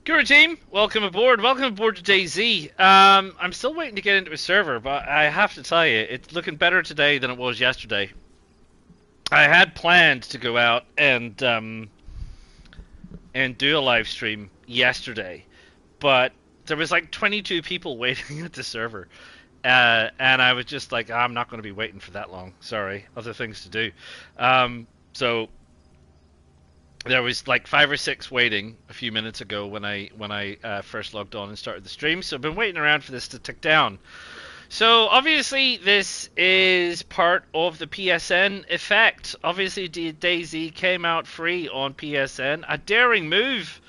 Guru team, welcome aboard. Welcome aboard to DayZ. I'm still waiting to get into a server, but I have to tell you, it's looking better today than it was yesterday. I had planned to go out and do a live stream yesterday, but there was like 22 people waiting at the server, and I was just like, I'm not going to be waiting for that long. Sorry, other things to do. So there was like five or six waiting a few minutes ago when I first logged on and started the stream. So I've been waiting around for this to tick down. So obviously this is part of the PSN effect. Obviously DayZ came out free on PSN. A daring move,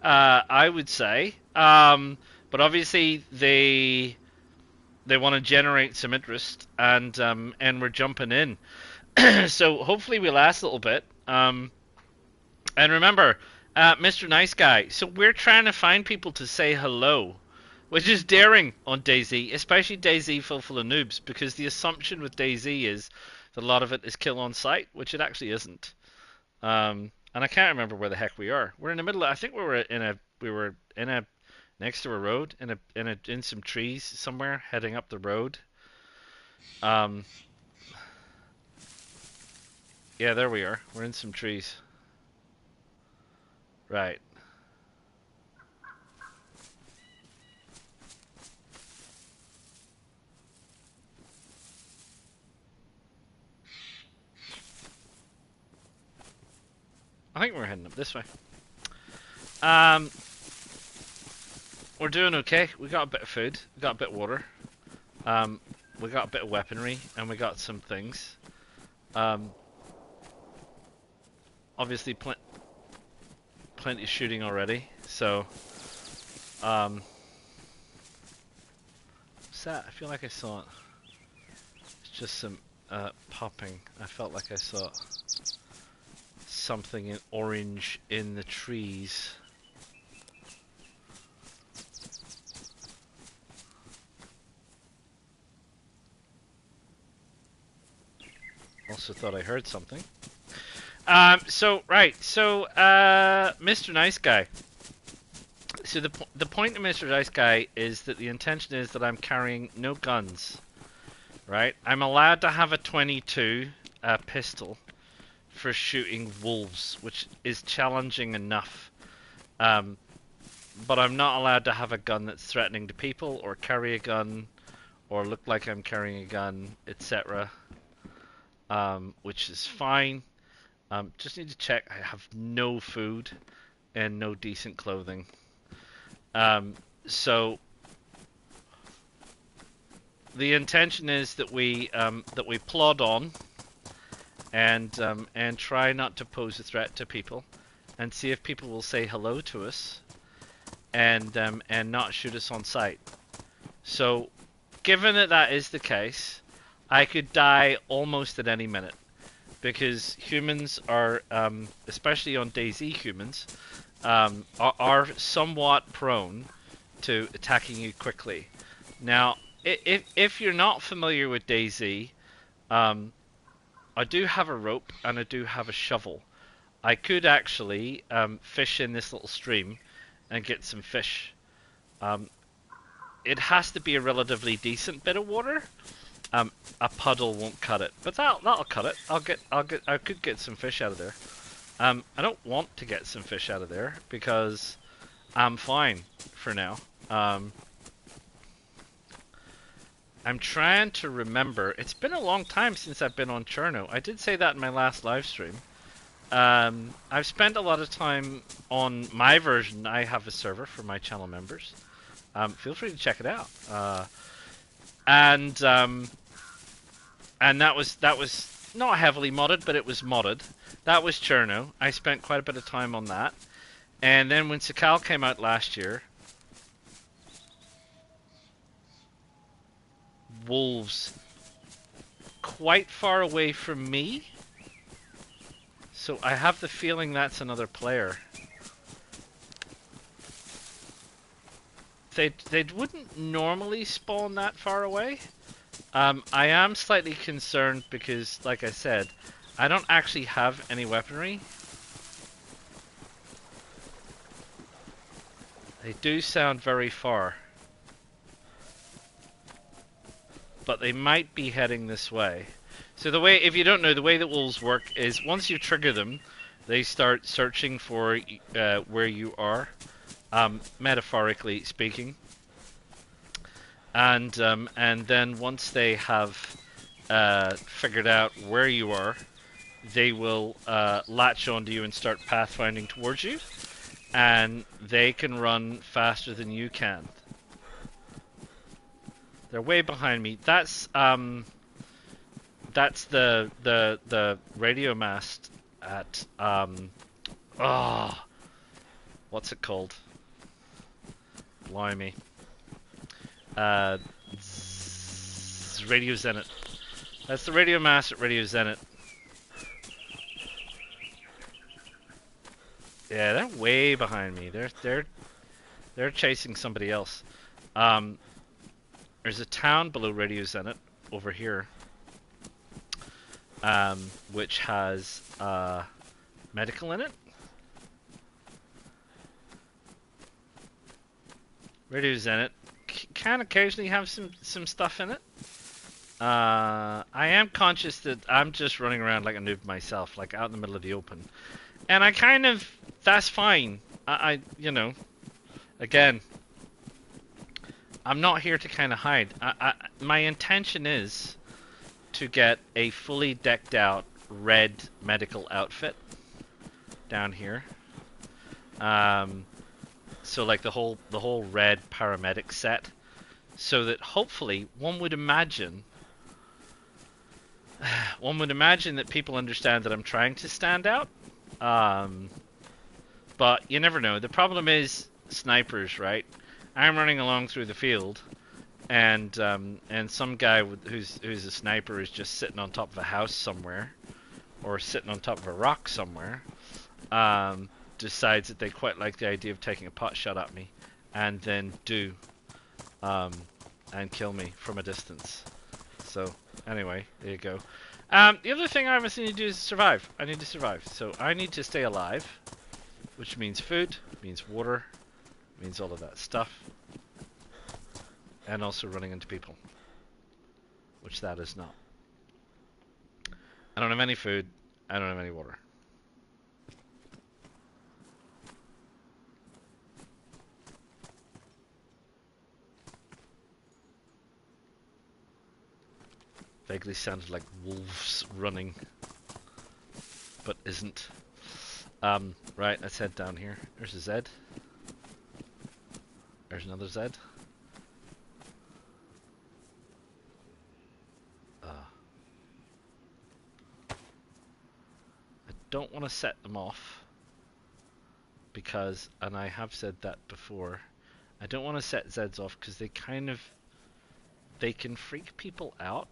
I would say. But obviously they want to generate some interest and we're jumping in. So hopefully we last a little bit. And remember, Mr. Nice Guy. So we're trying to find people to say hello, which is daring on DayZ, especially DayZ full of noobs, because the assumption with DayZ is that a lot of it is kill on sight, which it actually isn't. And I can't remember where the heck we are. We're in the middle. I think we were in a next to a road in some trees somewhere, heading up the road. Um, yeah, there we are. We're in some trees. Right. I think we're heading up this way. Um, we're doing okay. We got a bit of food. We got a bit of water. Um, we got a bit of weaponry, and we got some things. Obviously, plenty of shooting already. So, what's that? I feel like I saw it. It's just some popping. I felt like I saw something in orange in the trees. Also thought I heard something. So Mr. Nice Guy. So the point of Mr. Nice Guy is that the intention is that I'm carrying no guns, right? I'm allowed to have a 22 pistol for shooting wolves, which is challenging enough. But I'm not allowed to have a gun that's threatening to people, or carry a gun, or look like I'm carrying a gun, etc. Which is fine. Just need to check. I have no food and no decent clothing. So the intention is that we plod on and try not to pose a threat to people, and see if people will say hello to us and not shoot us on sight. So, given that that is the case, I could die almost at any minute, because humans are, especially on DayZ humans, are somewhat prone to attacking you quickly. Now, if you're not familiar with DayZ, I do have a rope and I do have a shovel. I could actually fish in this little stream and get some fish. It has to be a relatively decent bit of water. A puddle won't cut it, but that'll cut it. I could get some fish out of there. I don't want to get some fish out of there because I'm fine for now. I'm trying to remember. It's been a long time since I've been on Cherno. I did say that in my last live stream. I've spent a lot of time on my version. I have a server for my channel members. Feel free to check it out. And that was not heavily modded, but it was modded. That was Cherno. I spent quite a bit of time on that. And then when Sakal came out last year, wolves quite far away from me. So I have the feeling that's another player. They wouldn't normally spawn that far away. I am slightly concerned because, like I said, I don't actually have any weaponry. They do sound very far. But they might be heading this way. So the way, if you don't know, the way that wolves work is once you trigger them, they start searching for where you are, metaphorically speaking. And then once they have figured out where you are, they will latch onto you and start pathfinding towards you, and they can run faster than you can. They're way behind me. That's the radio mast at what's it called? Blimey. Radio Zenith. That's the radio mast at Radio Zenith. Yeah, they're way behind me. They're chasing somebody else. There's a town below Radio Zenith over here, which has medical in it. Radio Zenith can occasionally have some stuff in it. I am conscious that I'm just running around like a noob myself, like out in the middle of the open, and I kind of, that's fine. I you know, again, I'm not here to kind of hide. My intention is to get a fully decked out red medical outfit down here. So like the whole red paramedic set, so that hopefully one would imagine that people understand that I'm trying to stand out. But you never know. The problem is snipers, right? I'm running along through the field, and some guy who's a sniper is just sitting on top of a house somewhere, or sitting on top of a rock somewhere, decides that they quite like the idea of taking a pot shot at me, and then and kill me from a distance. So anyway, there you go. The other thing I obviously need to do is survive. I need to survive, so I need to stay alive, which means food, means water, means all of that stuff, and also running into people, which that is not. I don't have any food, I don't have any water. Vaguely sounded like wolves running, but isn't. Right, let's head down here. There's a Z. There's another Z. I don't want to set them off because, and I have said that before, I don't want to set Zs off because they can freak people out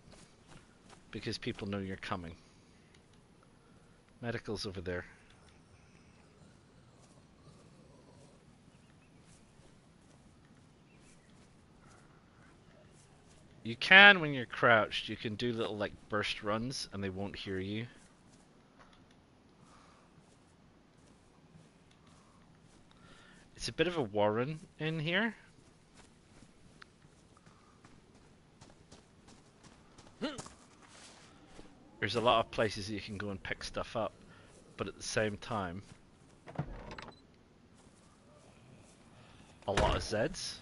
because people know you're coming. Medical's over there. You can, when you're crouched, you can do little like burst runs and they won't hear you. It's a bit of a warren in here. There's a lot of places you can go and pick stuff up, but at the same time, a lot of Zs.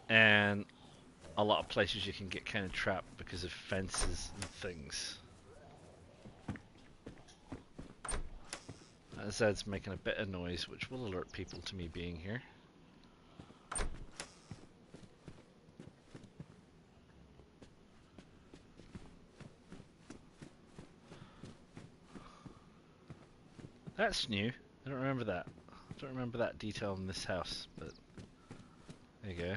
And a lot of places you can get kind of trapped because of fences and things. That Z's making a bit of noise, which will alert people to me being here. That's new. I don't remember that. I don't remember that detail in this house, but there you go.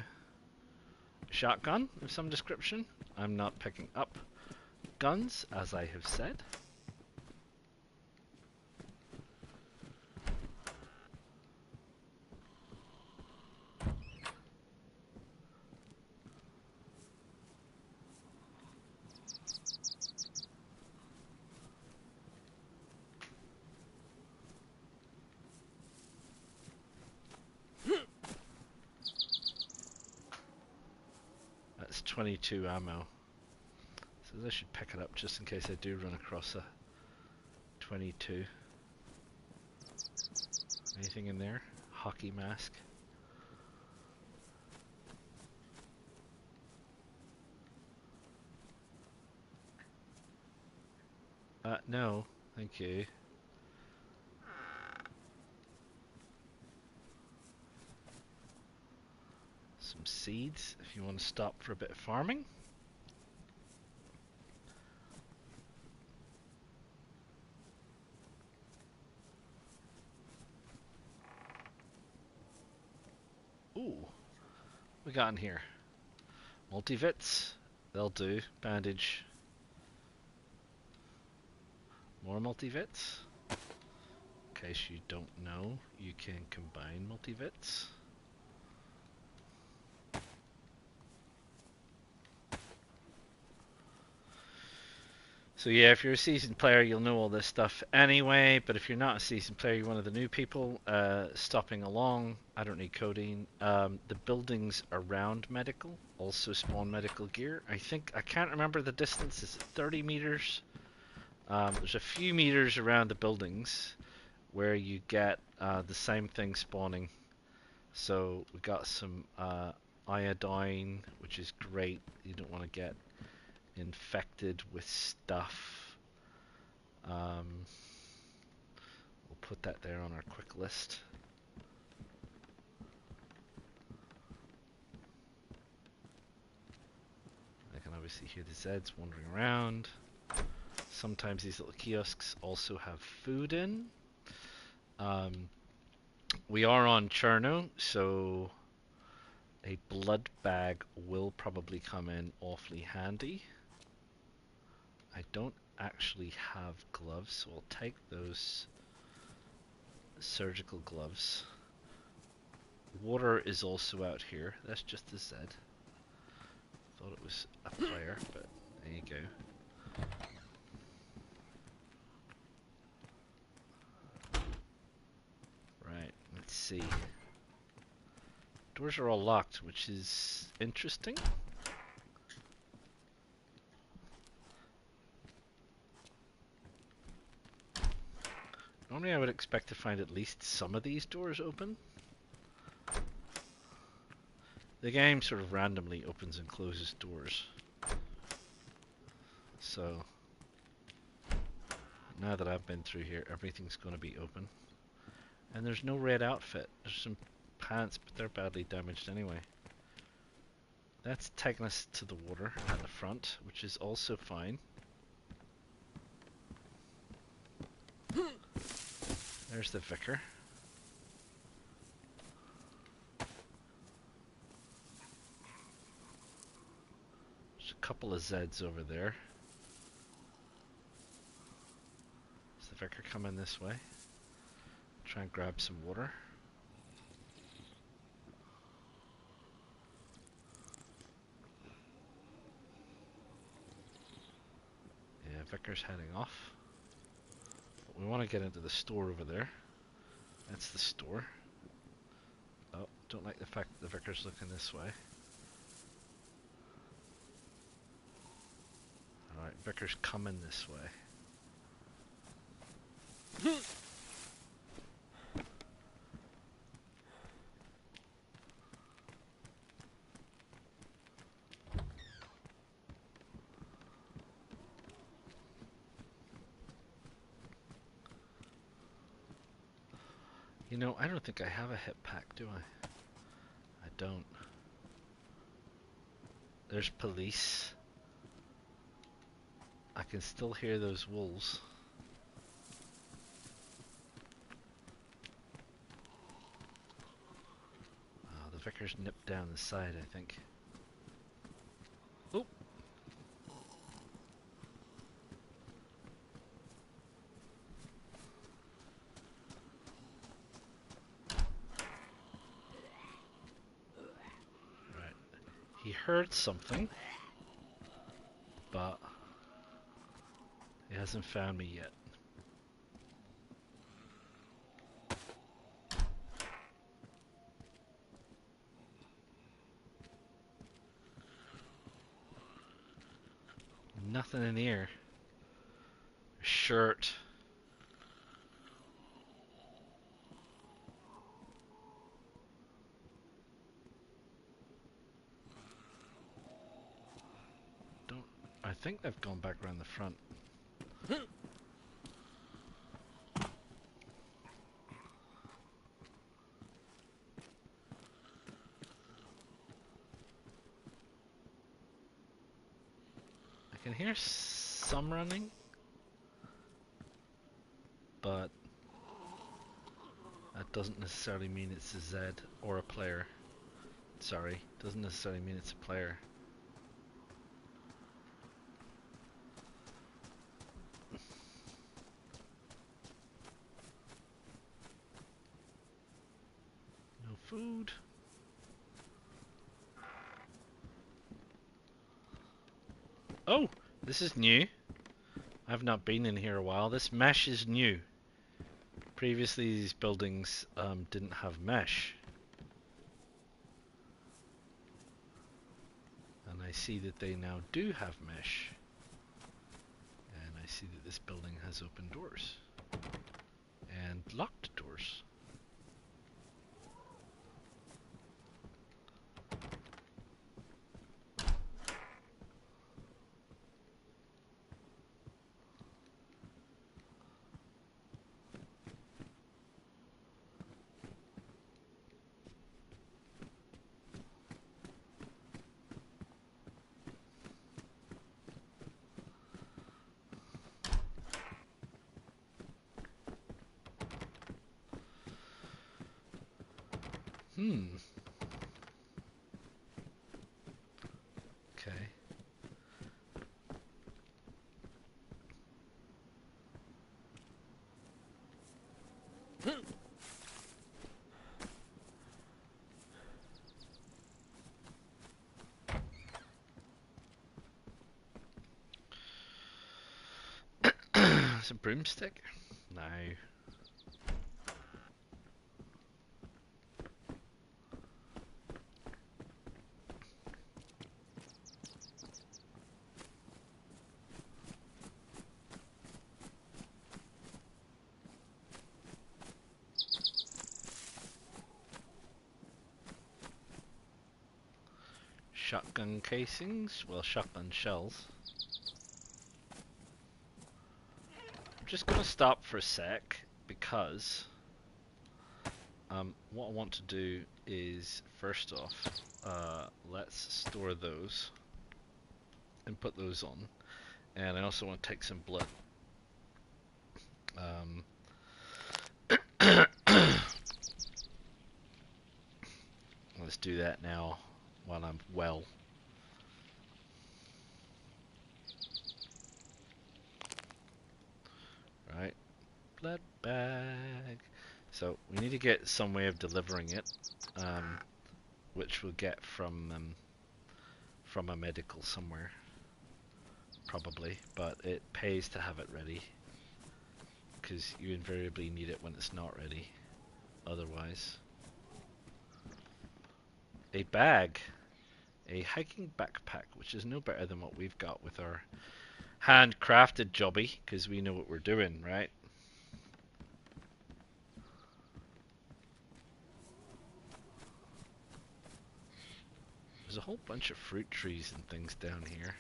Shotgun of some description. I'm not picking up guns, as I have said. That's 22 ammo. So I should pick it up just in case I do run across a 22. Anything in there? Hockey mask. No, thank you. Some seeds if you want to stop for a bit of farming. Ooh, we got in here. Multivits, they'll do. Bandage. More multivits. In case you don't know, you can combine multivits. So yeah, if you're a seasoned player, you'll know all this stuff anyway, but if you're not a seasoned player, you're one of the new people stopping along, I don't need codeine. The buildings around medical also spawn medical gear. I can't remember the distance, is it 30 meters? There's a few meters around the buildings where you get the same thing spawning. So we got some iodine, which is great. You don't want to get infected with stuff. We'll put that there on our quick list. I can obviously hear the Zeds wandering around. Sometimes these little kiosks also have food in. We are on Cherno, so a blood bag will probably come in awfully handy. I don't actually have gloves, so I'll take those surgical gloves. Water is also out here. That's just a Z. Thought it was a player, but there you go. Right, let's see. Doors are all locked, which is interesting. Normally I would expect to find at least some of these doors open. The game sort of randomly opens and closes doors. So, now that I've been through here, everything's going to be open. And there's no red outfit. There's some pants, but they're badly damaged anyway. That's taking us to the water at the front, which is also fine. There's the vicar. There's a couple of Zeds over there. Is the vicar coming this way? Try and grab some water. Yeah, vicar's heading off. But we want to get into the store over there. That's the store. Oh, don't like the fact that the vicar's looking this way. Alright, vicar's coming this way. You know, I don't think I have a hip pack, do I? I don't. There's police. I can still hear those wolves. Oh, the vicar's nipped down the side, I think. Oh! Right. He heard something, but he hasn't found me yet. Nothing in here. Shirt. Don't. I think they've gone back around the front. I can hear some running, but that doesn't necessarily mean it's a Z or a player. Sorry, doesn't necessarily mean it's a player. No food. Oh, this is new. I've not been in here a while. This mesh is new. Previously these buildings didn't have mesh. And I see that they now do have mesh. And I see that this building has open doors. And locked doors. Okay. It's a broomstick? No. Shotgun casings? Well, shotgun shells. I'm just gonna stop for a sec because what I want to do is first off, let's store those and put those on, and I also want to take some blood. Let's do that now while I'm well. Right, blood bag. So we need to get some way of delivering it, which we'll get from a medical somewhere, probably. But it pays to have it ready, because you invariably need it when it's not ready. Otherwise, a bag, a hiking backpack, which is no better than what we've got with our handcrafted jobby, because we know what we're doing, right? There's a whole bunch of fruit trees and things down here.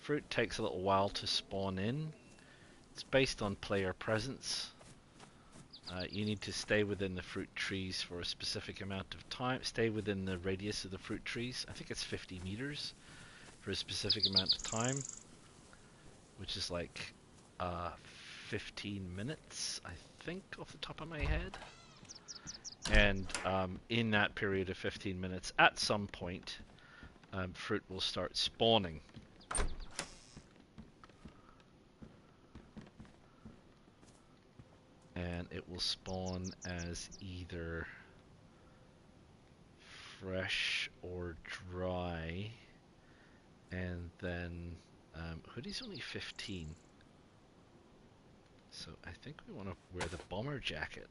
Fruit takes a little while to spawn in. It's based on player presence. You need to stay within the fruit trees for a specific amount of time. Stay within the radius of the fruit trees. I think it's 50 meters for a specific amount of time, which is like 15 minutes, I think, off the top of my head. And in that period of 15 minutes, at some point, fruit will start spawning. And it will spawn as either fresh or dry. And then Hoodie's only 15. So I think we want to wear the bomber jacket.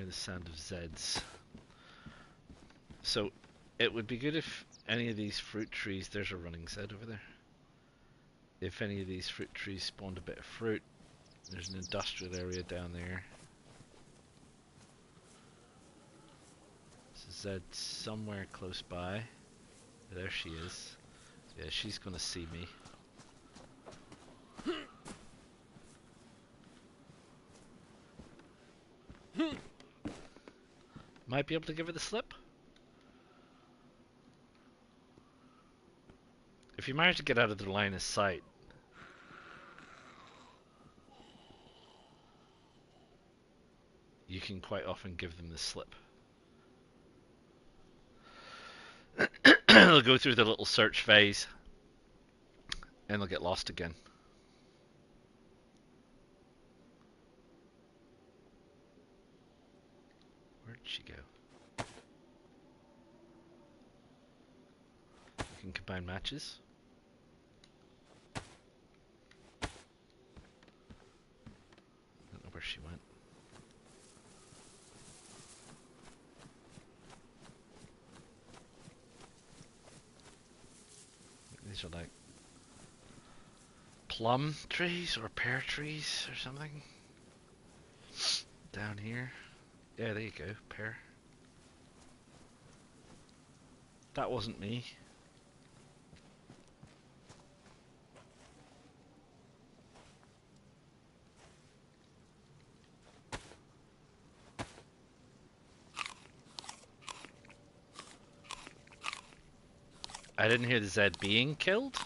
hear the sound of Zeds. So it would be good if any of these fruit trees, there's a running Zed over there. If any of these fruit trees spawned a bit of fruit, there's an industrial area down there. So Zed's somewhere close by. There she is. Yeah, she's gonna see me. Might be able to give her the slip. If you manage to get out of their line of sight, you can quite often give them the slip. They'll go through the little search phase and they'll get lost again. Where'd she go? You can combine matches. I don't know where she went. These are like plum trees or pear trees or something. Down here. Yeah, there you go, pear. That wasn't me. I didn't hear the Zed being killed,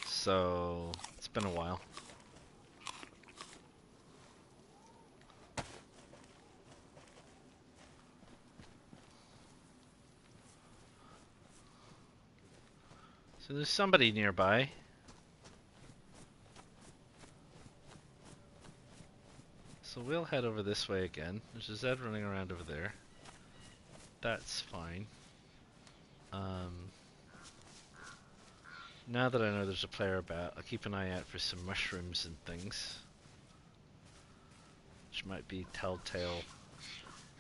so it's been a while. So there's somebody nearby. So we'll head over this way again. There's a Zed running around over there. That's fine. Now that I know there's a player about, I'll keep an eye out for some mushrooms and things, which might be telltale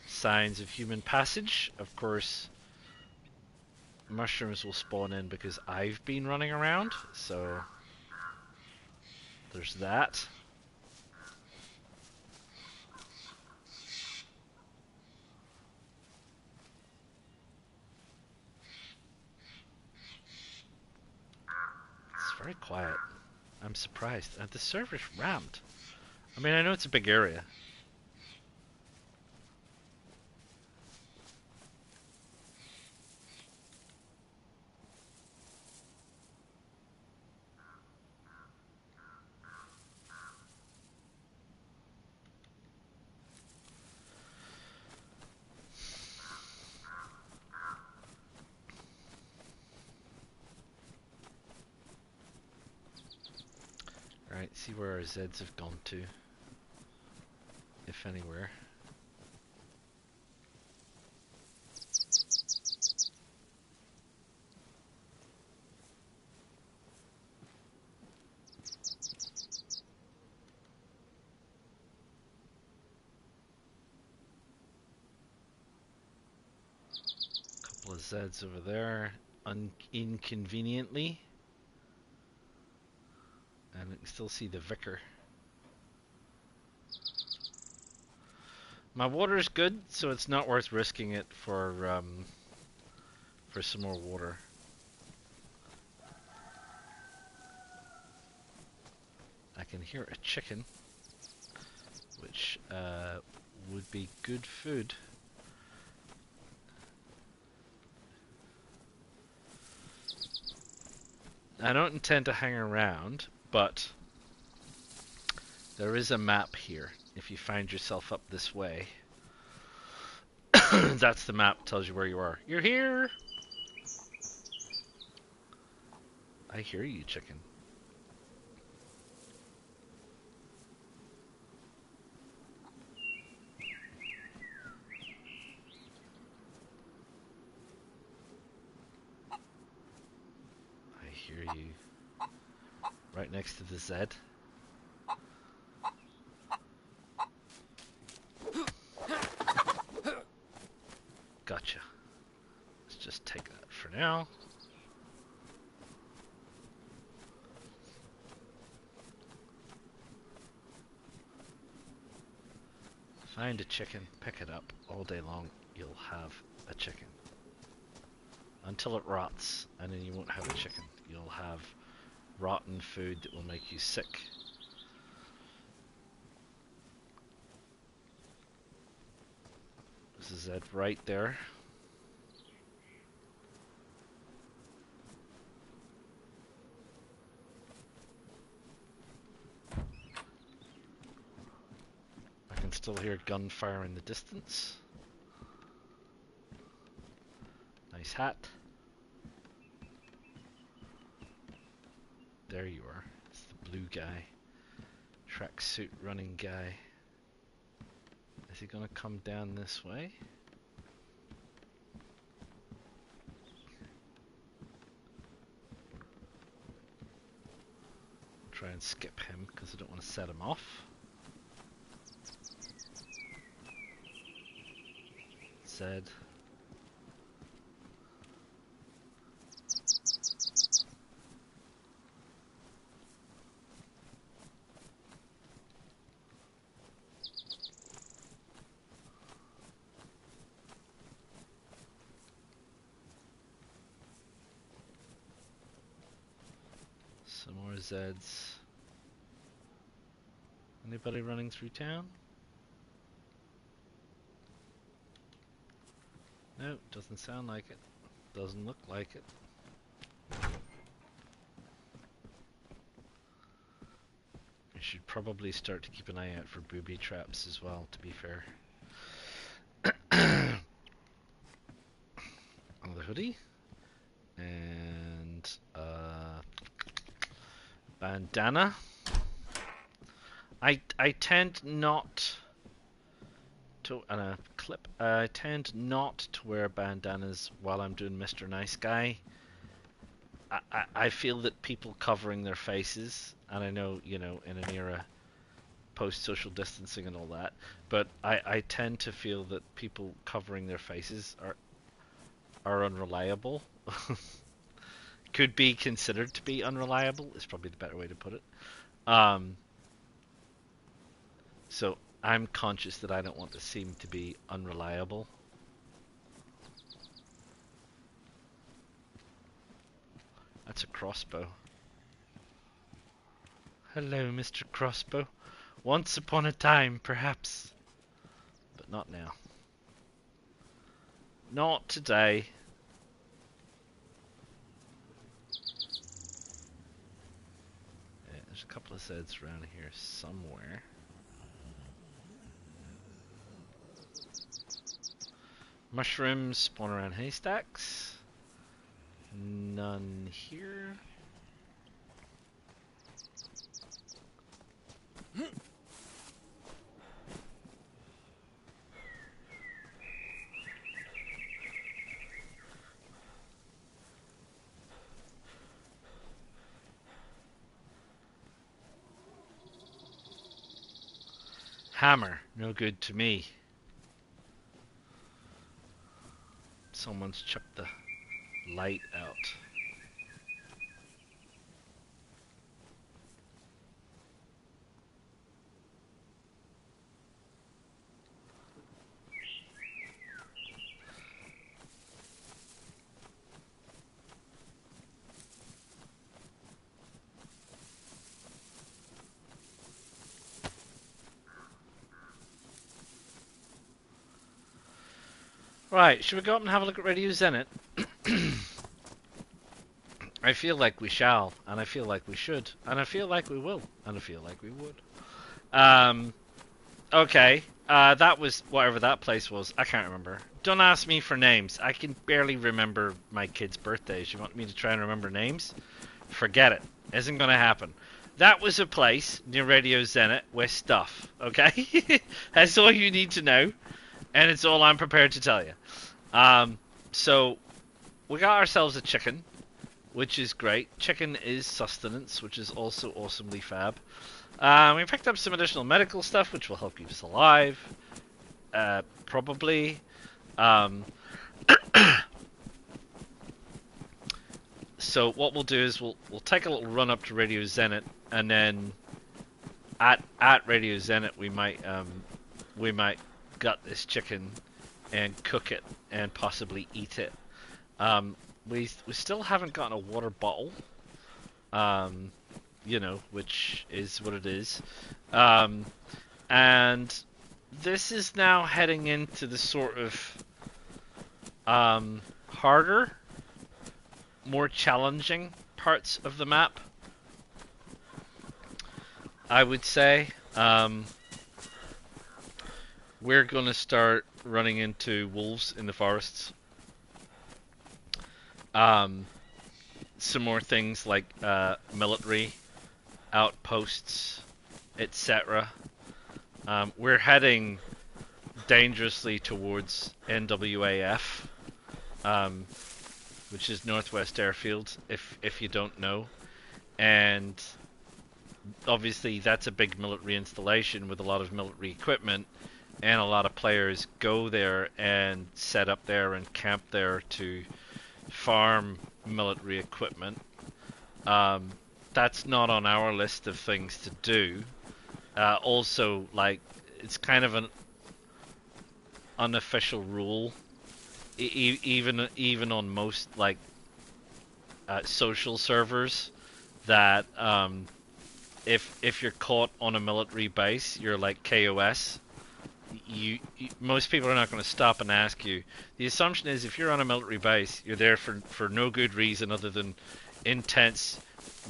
signs of human passage. Of course, mushrooms will spawn in because I've been running around, so there's that. It's very quiet. I'm surprised. The server's rammed. I mean, I know it's a big area. Right, see where our Zeds have gone to, if anywhere. Couple of Zeds over there, inconveniently. And I can still see the vicar. My water is good, so it's not worth risking it for some more water. I can hear a chicken, which would be good food. I don't intend to hang around, but there is a map here. If you find yourself up this way, that's the map, tells you where you are. You're here! I hear you, chicken. I hear you. Right next to the Zed. now. Find a chicken, pick it up. All day long, you'll have a chicken. Until it rots, and then you won't have a chicken. You'll have rotten food that will make you sick. This is it right there. I can still hear gunfire in the distance. Nice hat. There you are. It's the blue guy. Tracksuit running guy. Is he gonna come down this way? Try and skip him because I don't want to set him off. Said. Some more Zeds. Anybody running through town? No, doesn't sound like it. Doesn't look like it. You should probably start to keep an eye out for booby traps as well, to be fair. On the hoodie. And bandana. I tend not to, and a clip. I tend not to wear bandanas while I'm doing Mr. Nice Guy. I feel that people covering their faces, and I know, you know, in an era post social distancing and all that, but I tend to feel that people covering their faces are unreliable. Could be considered to be unreliable is probably the better way to put it. So I'm conscious that I don't want to seem to be unreliable. That's a crossbow. Hello, Mr. Crossbow. Once upon a time, perhaps. But not now. Not today. Yeah, there's a couple of Zeds around here somewhere. Mushrooms spawn around haystacks. None here. Hammer, no good to me. Someone's chucked the light out. Right, should we go up and have a look at Radio Zenit? I feel like we shall, and I feel like we should, and I feel like we will, and I feel like we would. Okay, that was whatever that place was. I can't remember. Don't ask me for names. I can barely remember my kids' birthdays. You want me to try and remember names? Forget it. Isn't going to happen. That was a place near Radio Zenit with stuff, okay? That's all you need to know, and it's all I'm prepared to tell you. So, we got ourselves a chicken, which is great. Chicken is sustenance, which is also awesomely fab. We picked up some additional medical stuff, which will help keep us alive. Probably. So what we'll do is we'll take a little run up to Radio Zenit, and then at Radio Zenit we might gut this chicken and cook it and possibly eat it. We still haven't gotten a water bottle, which is what it is. And this is now heading into the sort of harder, more challenging parts of the map, I would say. We're going to start running into wolves in the forests. Some more things like military outposts, etc. We're heading dangerously towards NWAF, which is Northwest Airfield, if you don't know. And obviously that's a big military installation with a lot of military equipment, and a lot of players go there and set up there and camp there to farm military equipment. That's not on our list of things to do. Also, like, it's kind of an unofficial rule, even on most like social servers, that if you're caught on a military base, you're like KOS. Most people are not going to stop and ask you. The assumption is if you're on a military base, you're there for no good reason other than intense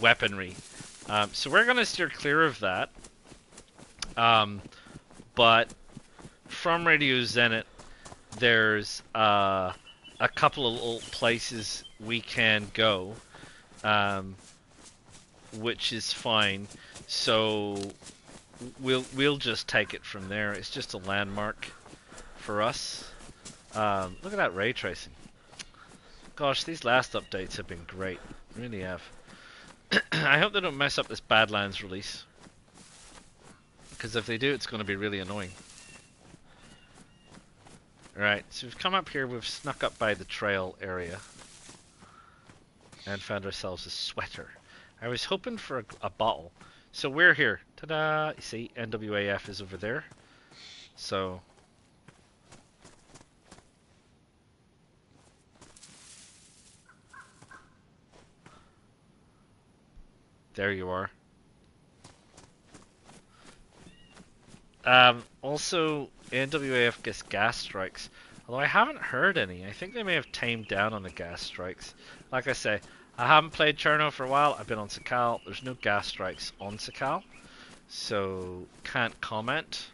weaponry. So we're going to steer clear of that. But from Radio Zenit, there's a couple of little places we can go, which is fine. So we'll just take it from there. It's just a landmark for us. Look at that ray tracing. Gosh, these last updates have been great. Really have. I hope they don't mess up this Badlands release, because if they do, it's going to be really annoying. Alright, so we've come up here, we've snuck up by the trail area and found ourselves a sweater. I was hoping for a bottle. So we're here. Ta-da! You see, NWAF is over there. So there you are. Also, NWAF gets gas strikes. Although I haven't heard any. I think they may have tamed down on the gas strikes. Like I say, I haven't played Cherno for a while. I've been on Sakal. There's no gas strikes on Sakal, so can't comment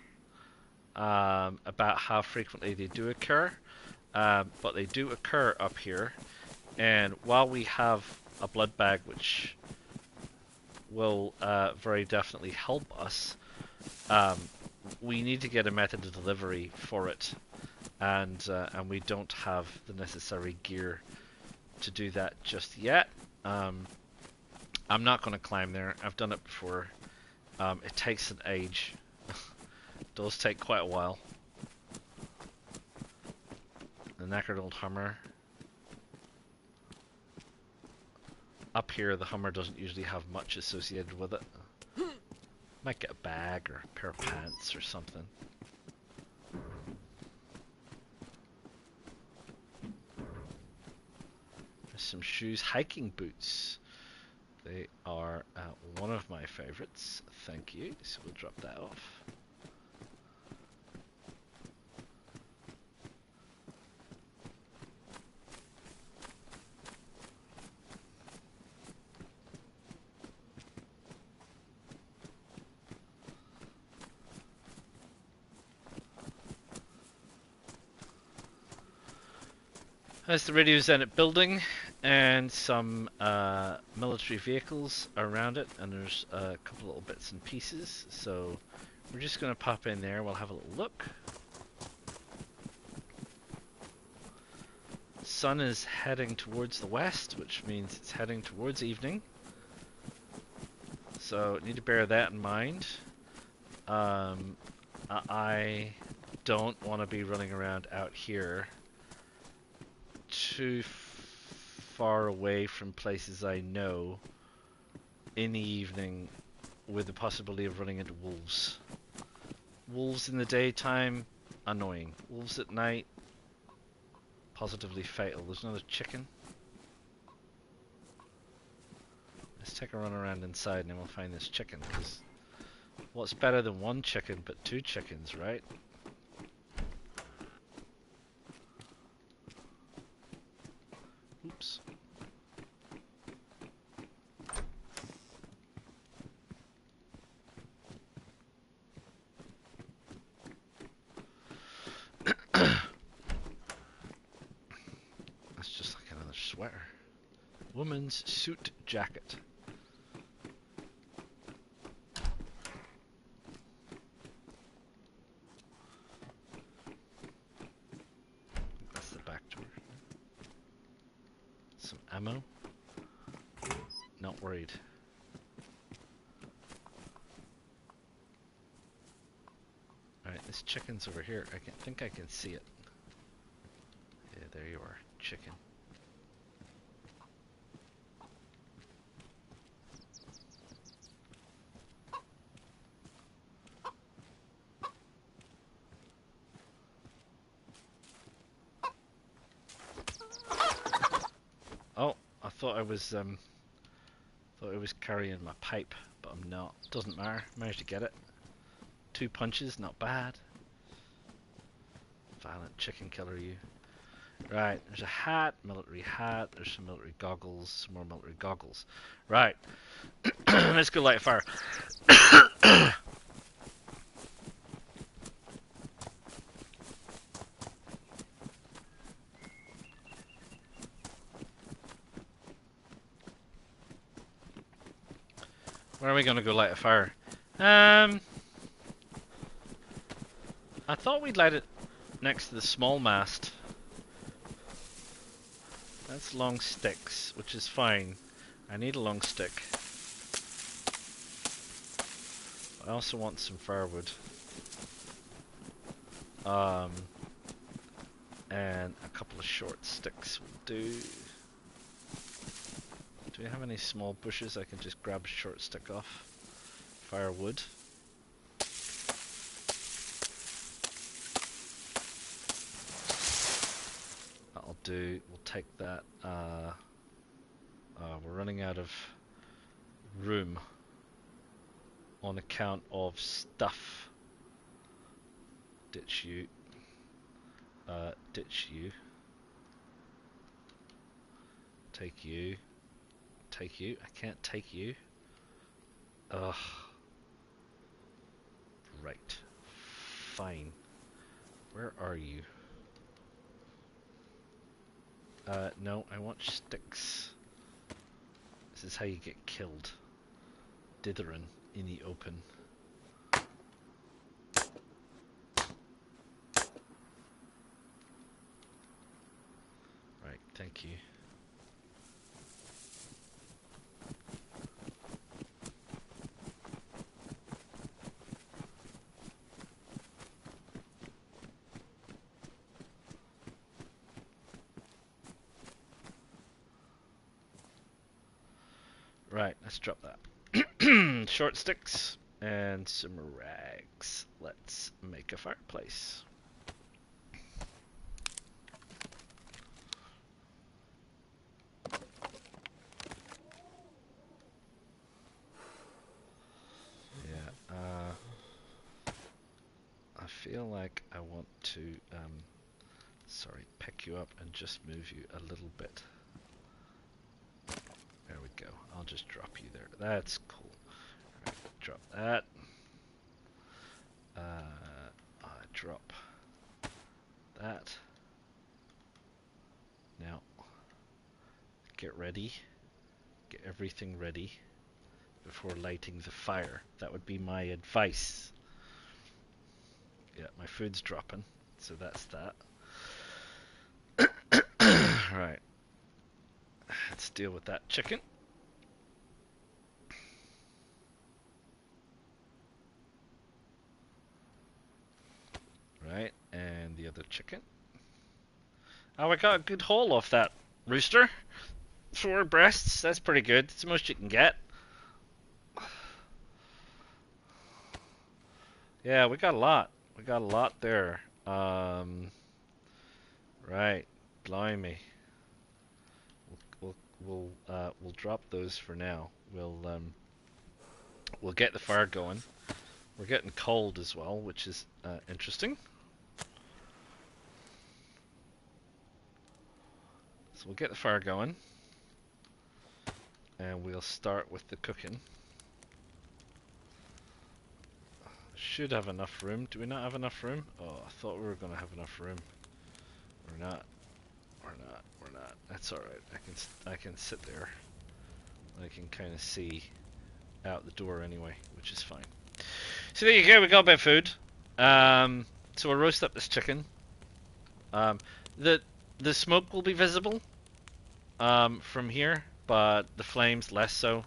about how frequently they do occur. But they do occur up here. And while we have a blood bag, which will very definitely help us, we need to get a method of delivery for it, and we don't have the necessary gear to do that just yet. I'm not going to climb there. I've done it before. It takes an age. It does take quite a while. The knackered old Hummer. Up here, the Hummer doesn't usually have much associated with it. Might get a bag or a pair of pants or something. There's some shoes, hiking boots. They are one of my favorites. Thank you. So we'll drop that off. There's the Radio Zenit building and some military vehicles around it, and there's a couple little bits and pieces, so we're just going to pop in there. We'll have a little look. Sun is heading towards the west, which means it's heading towards evening, so need to bear that in mind. I don't want to be running around out here too far away from places I know in the evening with the possibility of running into wolves. Wolves in the daytime, annoying. Wolves at night, positively fatal. There's another chicken. Let's take a run around inside and then we'll find this chicken, because what's better than one chicken but two chickens, right? Oops. That's just like another sweater. Woman's suit jacket. That's the back door. Some ammo. Not worried. Alright, this chicken's over here. I think I can see it. Yeah, there you are. Chicken. Oh, I thought I was carrying my pipe, but I'm not. Doesn't matter. Managed to get it. 2 punches, not bad. Violent chicken killer, you. Right, there's a hat, military hat. There's some military goggles, some more military goggles. Right, let's go light a fire. Where are we gonna go light a fire? I thought we'd light it next to the small mast. That's long sticks, which is fine. I need a long stick. I also want some firewood. And a couple of short sticks will do. Do we have any small bushes I can just grab a short stick off? Firewood. That'll do. We'll take that. We're running out of room on account of stuff. Ditch you. Ditch you. Take you. Take you. I can't take you. Ugh. Right. Fine. Where are you? No, I want sticks. This is how you get killed. Dithering in the open. Right, thank you. Right, let's drop that. Short sticks and some rags. Let's make a fireplace. Yeah, I feel like I want to, pick you up and just move you a little bit. There we go. I'll just drop you there. That's cool. Right, drop that. Drop that. Now, get ready. Get everything ready before lighting the fire. That would be my advice. Yeah, my food's dropping, so that's that. Right. Let's deal with that chicken. Right, and the other chicken. Oh, I got a good haul off that rooster. 4 breasts, that's pretty good. It's the most you can get. Yeah, we got a lot. We got a lot there. Right. Blimey. We'll drop those for now. We'll get the fire going. We're getting cold as well, which is interesting. So we'll get the fire going, and we'll start with the cooking. Should have enough room. Do we not have enough room? Oh, I thought we were going to have enough room. We're not. We're not. We're not. That's all right. I can sit there. I can kind of see out the door anyway, which is fine. So there you go. We got a bit of food. So we'll roast up this chicken. The smoke will be visible from here, but the flames less so.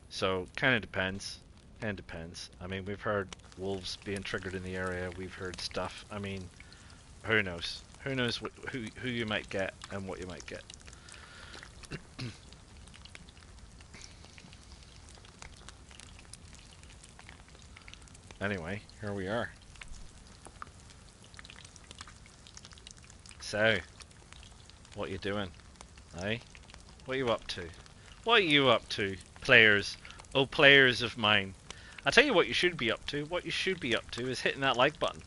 So kind of depends. And depends. I mean, we've heard wolves being triggered in the area. We've heard stuff. I mean, who knows? Who knows who you might get and what you might get. Anyway, here we are. So, what you doing? Eh? What are you up to? What are you up to, players? Oh, players of mine. I'll tell you what you should be up to. What you should be up to is hitting that like button.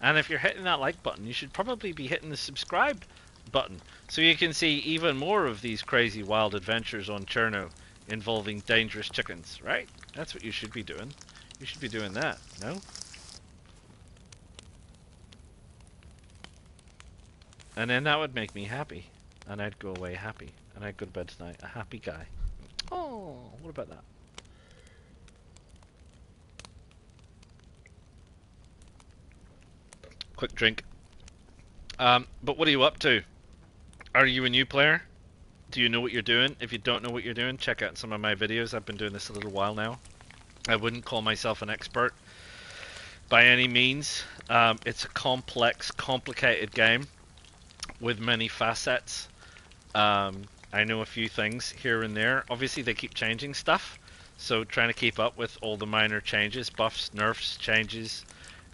And if you're hitting that like button, you should probably be hitting the subscribe button, so you can see even more of these crazy wild adventures on Cherno involving dangerous chickens, right? That's what you should be doing. You should be doing that, no? And then that would make me happy. And I'd go away happy. And I'd go to bed tonight a happy guy. Oh, what about that? Quick drink. But what are you up to? Are you a new player? Do you know what you're doing? If you don't know what you're doing, check out some of my videos. I've been doing this a little while now. I wouldn't call myself an expert by any means. It's a complex, complicated game with many facets. I know a few things here and there. Obviously, they keep changing stuff, so trying to keep up with all the minor changes, buffs, nerfs, changes,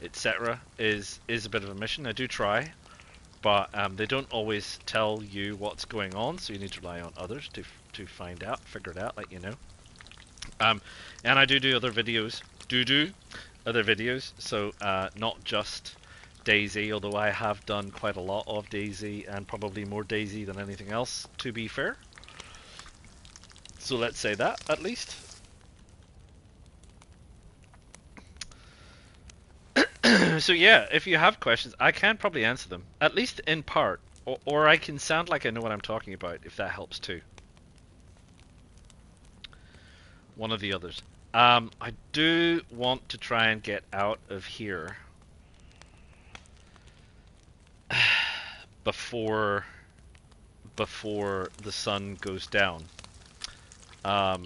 etc. is a bit of a mission. I do try, but they don't always tell you what's going on, so you need to rely on others to find out, figure it out, let you know. And I do other videos. Other videos. So not just DayZ, although I have done quite a lot of DayZ and probably more DayZ than anything else, to be fair. So let's say that at least. So yeah, if you have questions, I can probably answer them, at least in part, or I can sound like I know what I'm talking about, if that helps too. One of the others. I do want to try and get out of here before the sun goes down. I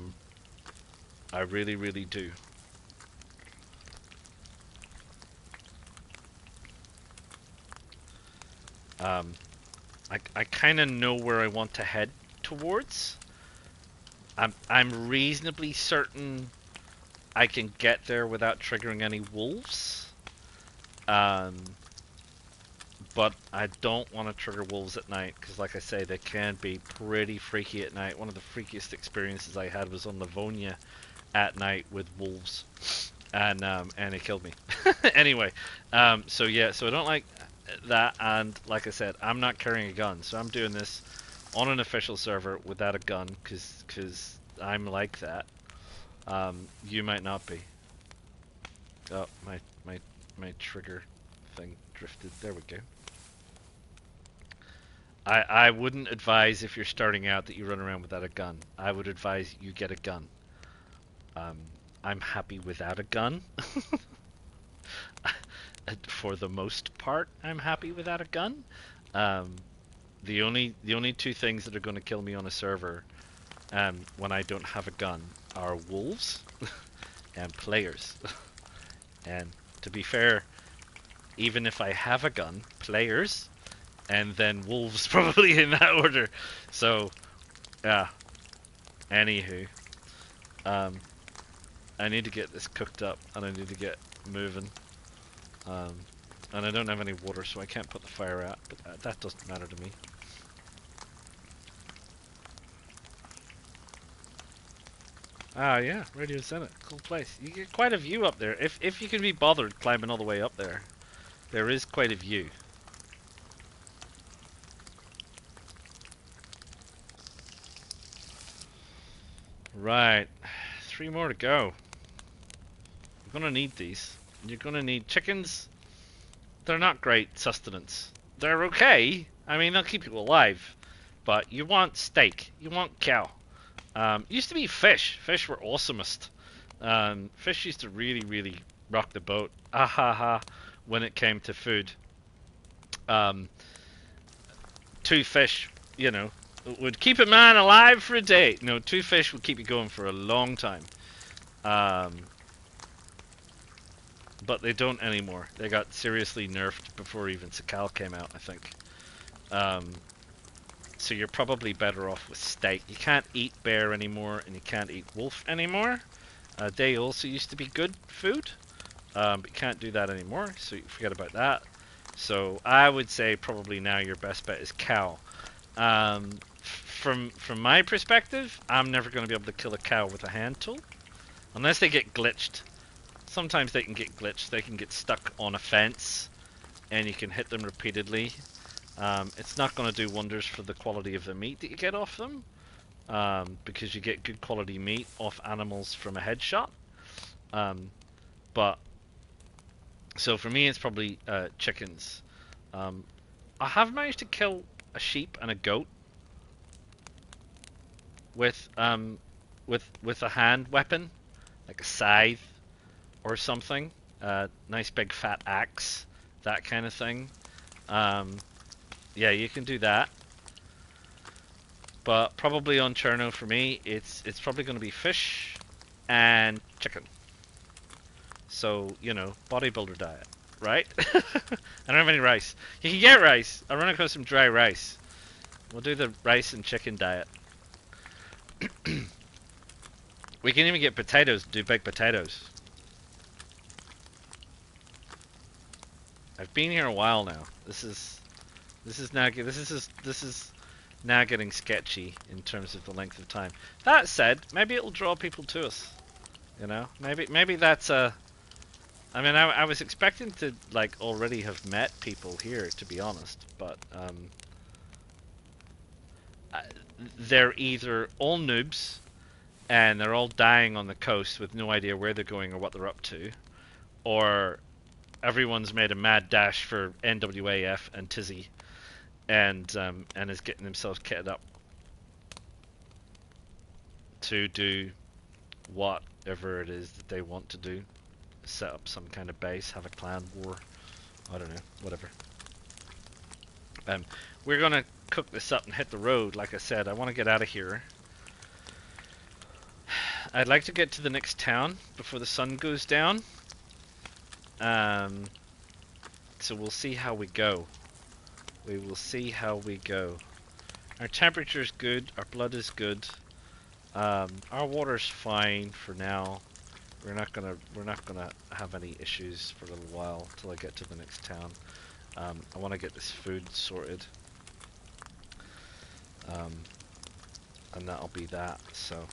really, really do. I kind of know where I want to head towards. I'm reasonably certain I can get there without triggering any wolves. But I don't want to trigger wolves at night, because like I say, they can be pretty freaky at night. One of the freakiest experiences I had was on Livonia at night with wolves, and it killed me. Anyway, so yeah, so I don't like that, and like I said, I'm not carrying a gun, so I'm doing this on an official server without a gun, because I'm like that. You might not be. Oh, my trigger thing drifted. There we go. I wouldn't advise, if you're starting out, that you run around without a gun. I would advise you get a gun. I'm happy without a gun. For the most part, I'm happy without a gun. The only two things that are going to kill me on a server when I don't have a gun are wolves and players. And to be fair, even if I have a gun, players, and then wolves, probably in that order. So, yeah, Anywho, um, I need to get this cooked up, and I need to get moving. And I don't have any water, so I can't put the fire out, but that doesn't matter to me. Ah, yeah, Radio Senate, cool place. You get quite a view up there. If you can be bothered climbing all the way up there, there is quite a view. Right, 3 more to go. You're gonna need these. You're gonna need chickens. They're not great sustenance. They're okay. I mean, they'll keep you alive. But you want steak. You want cow. Used to be fish. Fish were awesomest. Fish used to really, really rock the boat. Ahaha. When it came to food. 2 fish, you know, would keep a man alive for a day. No, 2 fish would keep you going for a long time. But they don't anymore. They got seriously nerfed before even Sakal came out, I think. So you're probably better off with steak. You can't eat bear anymore, and you can't eat wolf anymore. They also used to be good food, but you can't do that anymore, so you forget about that. So I would say probably now your best bet is cow. From my perspective, I'm never going to be able to kill a cow with a hand tool, unless they get glitched. Sometimes they can get glitched. They can get stuck on a fence, and you can hit them repeatedly. It's not going to do wonders for the quality of the meat that you get off them, because you get good quality meat off animals from a headshot. But so for me, it's probably chickens. I have managed to kill a sheep and a goat with a hand weapon, like a scythe or something. Nice big fat axe, that kind of thing. Yeah, you can do that. But probably on Cherno for me, it's probably going to be fish and chicken. So, you know, bodybuilder diet, right? I don't have any rice. You can get rice. I'll run across some dry rice. We'll do the rice and chicken diet. We can even get potatoes, do baked potatoes. I've been here a while now. This is now getting sketchy in terms of the length of time. That said, maybe it'll draw people to us. You know, maybe that's a. I mean, I was expecting to like already have met people here, to be honest, but they're either all noobs and they're all dying on the coast with no idea where they're going or what they're up to, or everyone's made a mad dash for NWAF and Tizzy, and is getting themselves kitted up to do whatever it is that they want to do. Set up some kind of base, have a clan war, I don't know, whatever. We're gonna cook this up and hit the road. Like I said, I want to get out of here. I'd like to get to the next town before the sun goes down. So we'll see how we go. We will see how we go. Our temperature's good, our blood is good. Our water's fine for now. We're not gonna have any issues for a little while till I get to the next town. I want to get this food sorted, and that'll be that. So,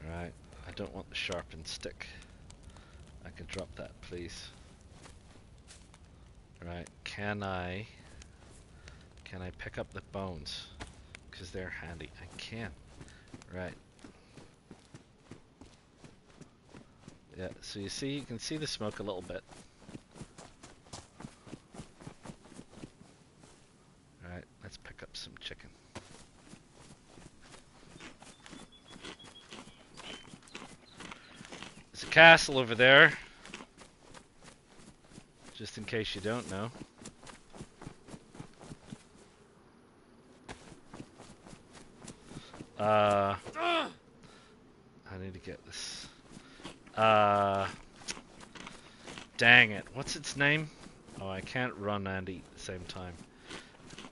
right. I don't want the sharpened stick. I can drop that, please. Right. Can I pick up the bones? Because they're handy. I can. Right. Yeah, so you can see the smoke a little bit. Alright, let's pick up some chicken. There's a castle over there. Just in case you don't know. I need to get this. Dang it. What's its name? Oh, I can't run and eat at the same time.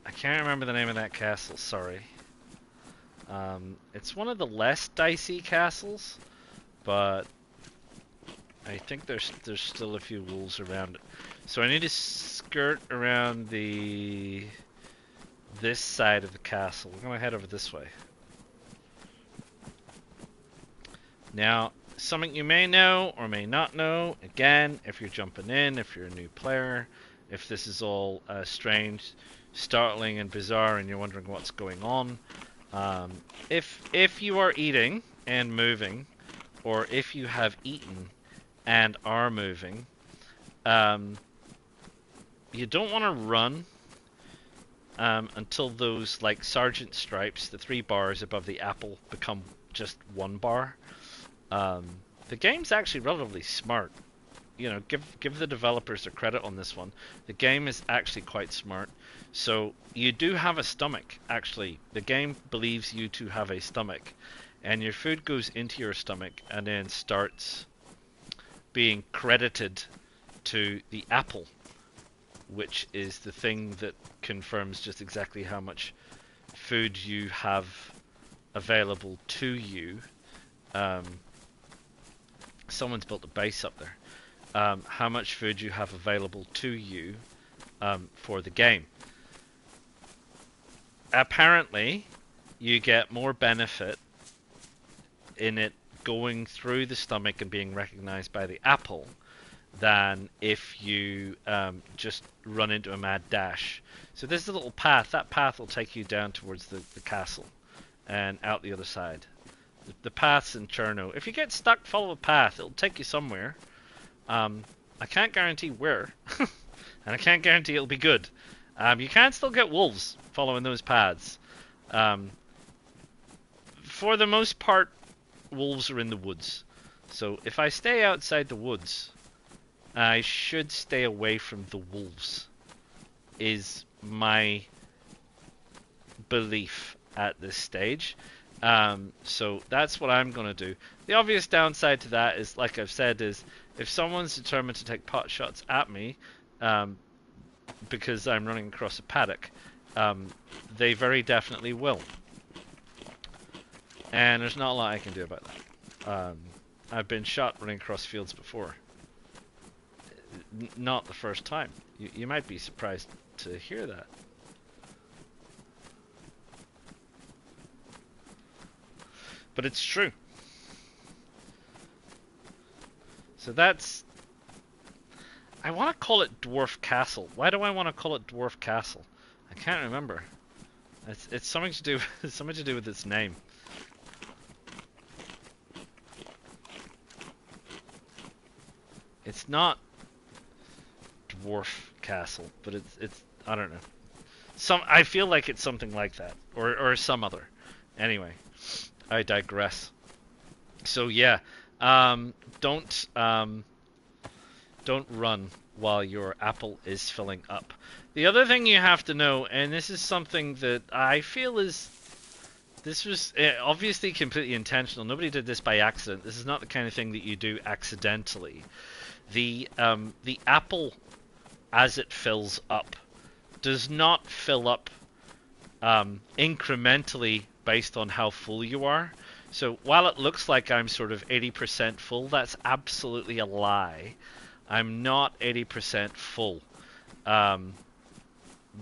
I can't remember the name of that castle, sorry. It's one of the less dicey castles, but I think there's still a few wolves around it. So I need to skirt around this side of the castle. We're gonna head over this way. Now, something you may know or may not know, again, if you're jumping in, if you're a new player, if this is all strange, startling and bizarre and you're wondering what's going on, if you are eating and moving, or if you have eaten and are moving, you don't want to run until those like sergeant stripes, the 3 bars above the apple, become just 1 bar. The game's actually relatively smart. You know, give the developers their credit on this one. The game is actually quite smart. So you do have a stomach, actually. The game believes you to have a stomach. And your food goes into your stomach and then starts being credited to the apple, which is the thing that confirms just exactly how much food you have available to you. Someone's built a base up there. How much food you have available to you for the game. Apparently, you get more benefit in it going through the stomach and being recognized by the apple than if you just run into a mad dash. So there's a little path. That path will take you down towards the castle and out the other side. The path's in Cherno. If you get stuck, follow the path. It'll take you somewhere. I can't guarantee where, and I can't guarantee it'll be good. You can still get wolves following those paths. For the most part, wolves are in the woods. So if I stay outside the woods, I should stay away from the wolves, is my belief at this stage. So that's what I'm going to do. The obvious downside to that is, like I've said, is if someone's determined to take pot shots at me because I'm running across a paddock, they very definitely will. And there's not a lot I can do about that. I've been shot running across fields before. Not the first time. You might be surprised to hear that. But it's true. So that's... I want to call it Dwarf Castle. Why do I want to call it Dwarf Castle? I can't remember. It's something to do with its name. It's not Dwarf Castle, but it's I don't know. I feel like it's something like that, or some other. Anyway, I digress. So yeah, don't run while your apple is filling up. The other thing you have to know, and this is something that I feel this was obviously completely intentional. Nobody did this by accident. This is not the kind of thing that you do accidentally. The apple, as it fills up, does not fill up incrementally based on how full you are. So while it looks like I'm sort of 80% full, that's absolutely a lie. I'm not 80% full.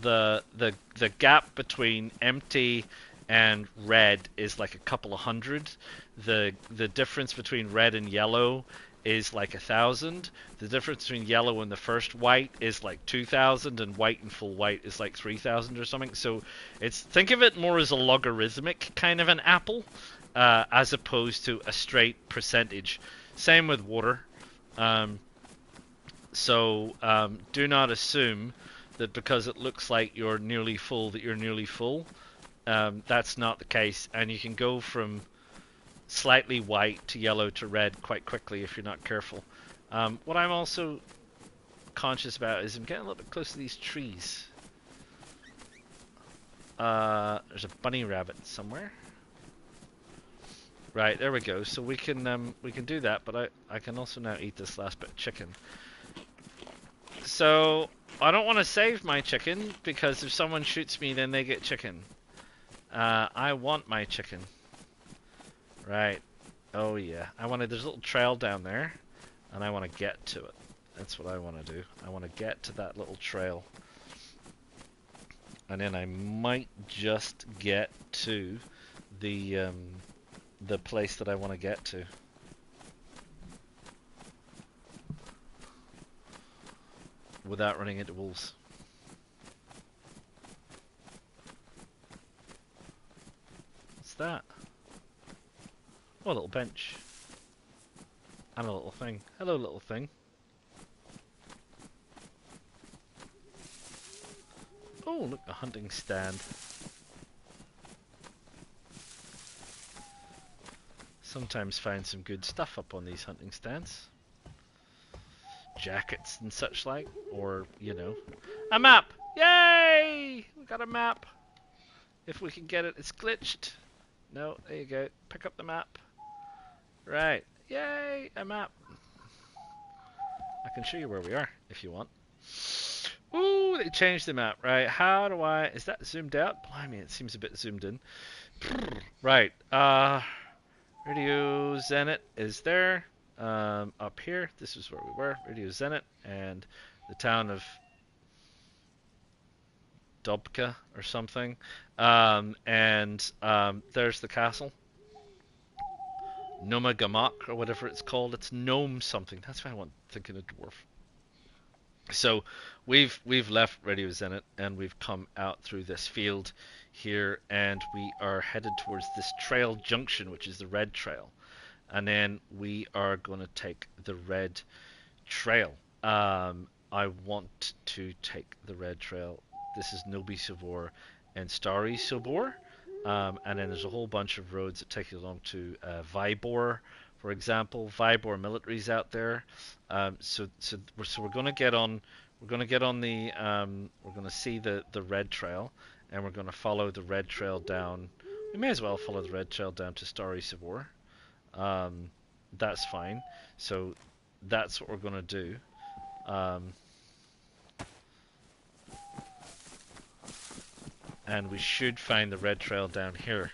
The gap between empty and red is like a couple of hundred. The difference between red and yellow is like 1,000. The difference between yellow and the first white is like 2,000, and white and full white is like 3,000 or something. So think of it more as a logarithmic kind of an apple, as opposed to a straight percentage. Same with water. So do not assume that because it looks like you're nearly full that you're nearly full. That's not the case, and you can go from slightly white to yellow to red quite quickly if you're not careful. What I'm also conscious about is I'm getting a little bit close to these trees. There's a bunny rabbit somewhere. Right, there we go. So we can do that, but I can also now eat this last bit of chicken. So I don't want to save my chicken because if someone shoots me, then they get chicken. I want my chicken. Right. Oh yeah. There's a little trail down there, and I want to get to it. That's what I want to do. I want to get to that little trail. And then I might just get to the place that I want to get to. Without running into wolves. What's that? Oh, a little bench. And a little thing. Hello, little thing. Oh, look, a hunting stand. Sometimes find some good stuff up on these hunting stands. Jackets and such like, or, you know. A map! Yay! We got a map! If we can get it, it's glitched. No, there you go. Pick up the map. Right. Yay! A map. I can show you where we are, if you want. Ooh, they changed the map. Right, how do I... Is that zoomed out? Blimey, it seems a bit zoomed in. Right, Radio Zenit is there. Up here, this is where we were. Radio Zenit and the town of Dobka or something. There's the castle. Noma Gamak or whatever it's called. It's Gnome something. That's why I want thinking of dwarf. So we've left Radio Zenit and we've come out through this field here, and we are headed towards this trail junction, which is the red trail, and then we are going to take the red trail. I want to take the red trail. This is Nobi Sobor and Starry Sobor, and then there's a whole bunch of roads that take you along to Vybor. For example, Vybor military's out there, so we're going to get on. We're going to get on the. We're going to see the red trail, and we're going to follow the red trail down. We may as well follow the red trail down to Starry Sobor. That's fine. So that's what we're going to do. And we should find the red trail down here.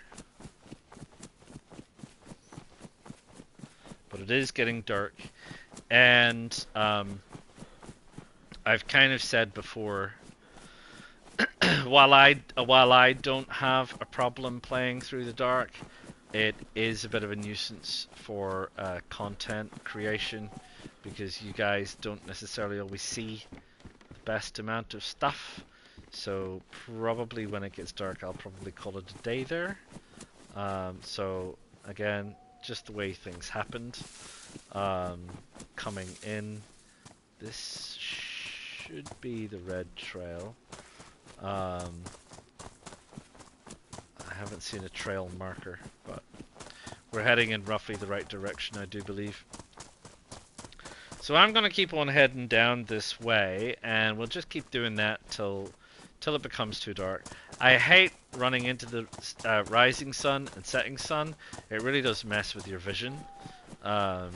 But it is getting dark, and I've kind of said before, while I don't have a problem playing through the dark, it is a bit of a nuisance for content creation, because you guys don't necessarily always see the best amount of stuff. So probably when it gets dark, I'll probably call it a day there. So again, just the way things happened. Coming in, this should be the red trail. I haven't seen a trail marker, but we're heading in roughly the right direction, I do believe. So I'm going to keep on heading down this way, and we'll just keep doing that till it becomes too dark. I hate running into the rising sun and setting sun. It really does mess with your vision.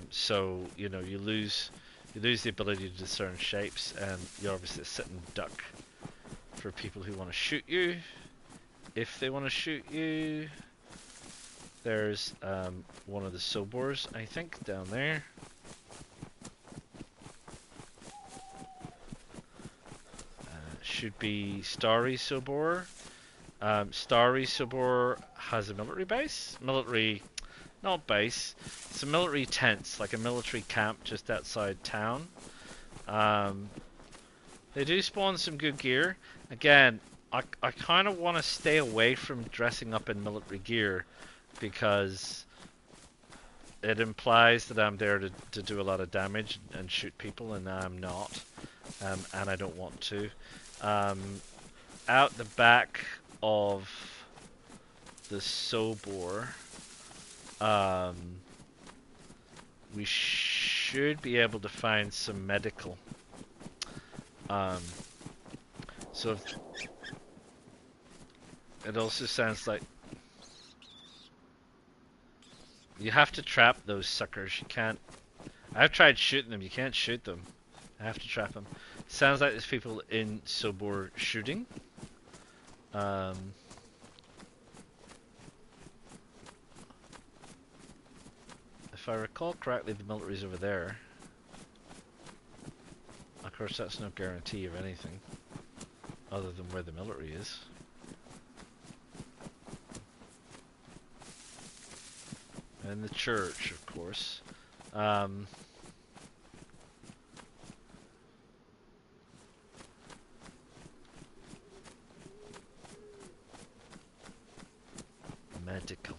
So you know, you lose the ability to discern shapes, and you're obviously a sitting duck for people who want to shoot you. If they want to shoot you, there's one of the Sobors, I think, down there. Should be Starry Sobor. Starry Sobor has a military base. Not base. It's a military tent, like a military camp just outside town. They do spawn some good gear. Again, I kind of want to stay away from dressing up in military gear, because it implies that I'm there to do a lot of damage and shoot people, and I'm not. And I don't want to. Out the back of the Sobor, we should be able to find some medical. So if, it also sounds like you have to trap those suckers. You can't. I've tried shooting them. You can't shoot them. I have to trap them. Sounds like there's people in Sobor shooting. If I recall correctly, the military's over there. Of course, that's no guarantee of anything, other than where the military is. And the church, of course. Medical.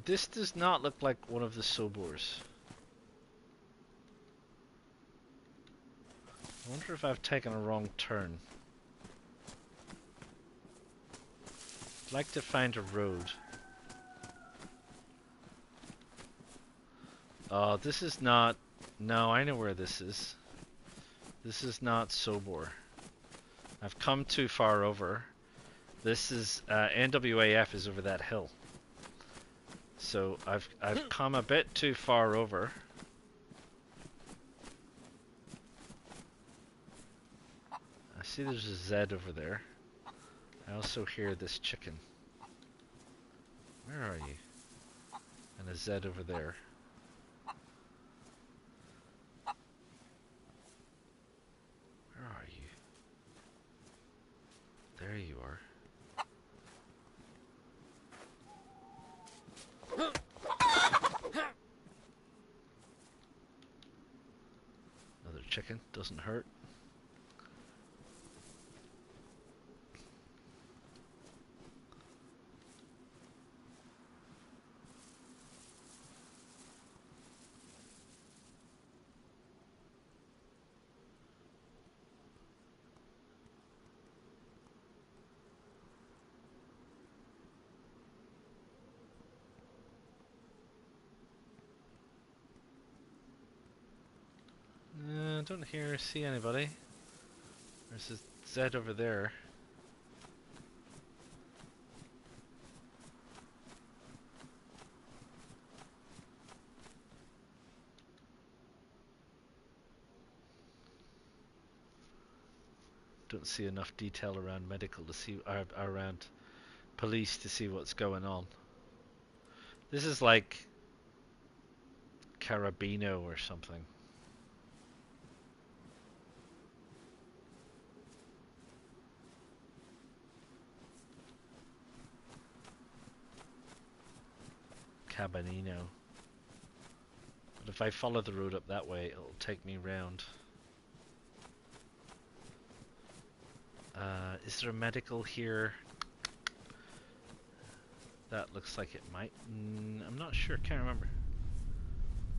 This does not look like one of the Sobors. I wonder if I've taken a wrong turn. I'd like to find a road. Oh, this is not... No, I know where this is. This is not Sobor. I've come too far over. This is... NWAF is over that hill. So I've come a bit too far over. I see there's a Z over there. I also hear this chicken. Where are you? And a Z over there. Where are you? There you are. Another chicken, doesn't hurt. I don't hear or see anybody. There's a Z over there. Don't see enough detail around medical to see, around police to see what's going on. This is like Carabino or something. Cabanino. But if I follow the road up that way, it'll take me round. Is there a medical here? That looks like it might. I'm not sure, can't remember.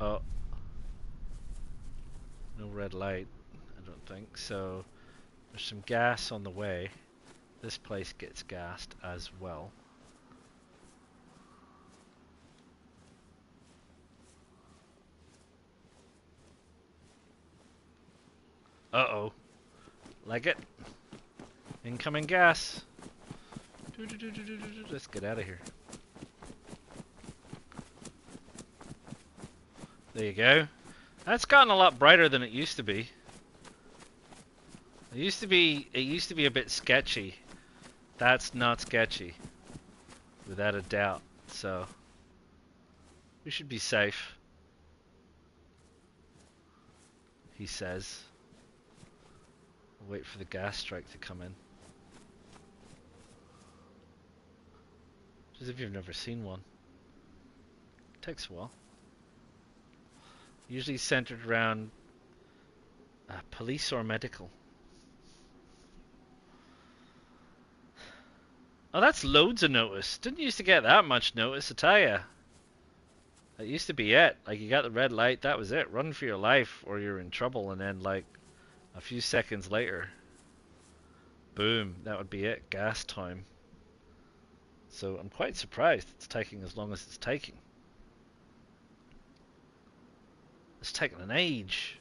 Oh. No red light, I don't think. So, there's some gas on the way. This place gets gassed as well. Uh-oh. Like it. Incoming gas. Let's get out of here. There you go. That's gotten a lot brighter than it used to be. It used to be a bit sketchy. That's not sketchy. Without a doubt. So we should be safe. He says. Wait for the gas strike to come in. As if you've never seen one. Takes a while. Usually centered around police or medical. Oh, that's loads of notice. Didn't used to get that much notice, I tell ya. That used to be it. Like, you got the red light, that was it. Run for your life or you're in trouble, and then like a few seconds later, boom, that would be it. Gas time. So I'm quite surprised it's taking as long as it's taking. It's taken an age.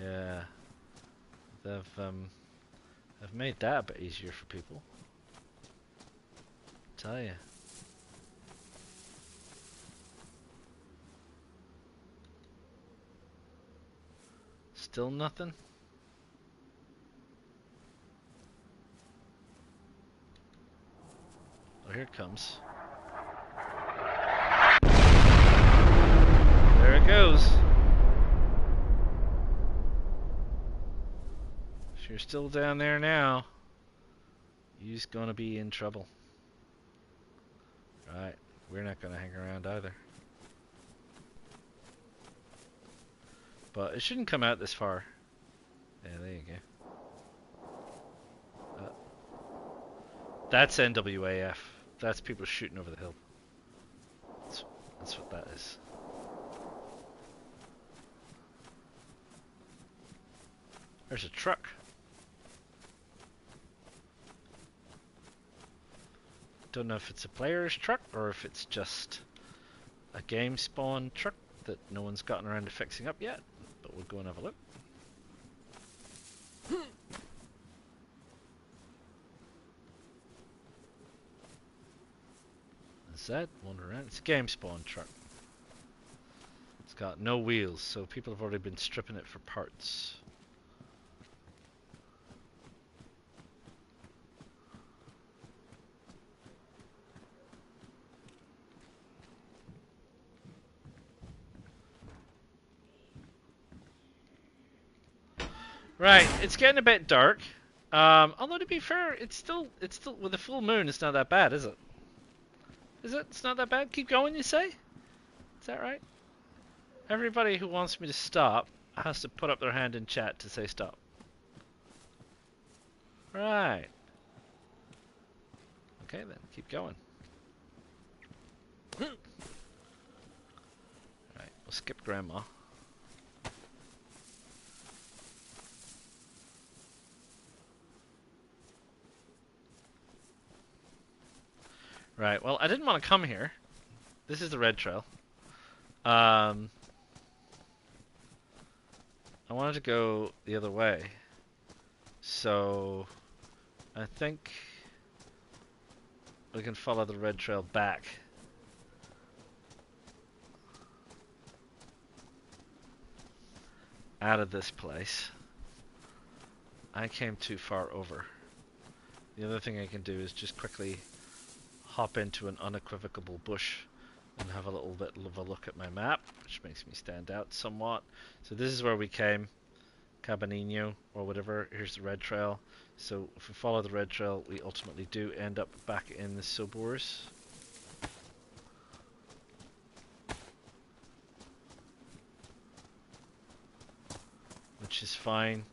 Yeah, they've made that a bit easier for people. Tell you. Still nothing? Oh, here it comes. There it goes. If you're still down there now, you're gonna be in trouble. Right, we're not gonna hang around either. But it shouldn't come out this far. Yeah, there you go. That's NWAF. That's people shooting over the hill. That's what that is. There's a truck. Don't know if it's a player's truck or if it's just a game spawn truck that no one's gotten around to fixing up yet, but we'll go and have a look. Is that one around? It's a game spawn truck. It's got no wheels, so people have already been stripping it for parts. Right, it's getting a bit dark. Although to be fair, it's still with a full moon. It's not that bad, is it? Is it? It's not that bad. Keep going, you say? Is that right? Everybody who wants me to stop has to put up their hand in chat to say stop. Right. Okay then, keep going. Right, we'll skip Grandma. Right, well, I didn't want to come here. This is the red trail. I wanted to go the other way. So, I think we can follow the red trail back. Out of this place. I came too far over. The other thing I can do is just quickly hop into an unequivocal bush and have a little bit of a look at my map, which makes me stand out somewhat. So this is where we came, Cabanino or whatever. Here's the red trail. So if we follow the red trail, we ultimately do end up back in the Sobors. Which is fine.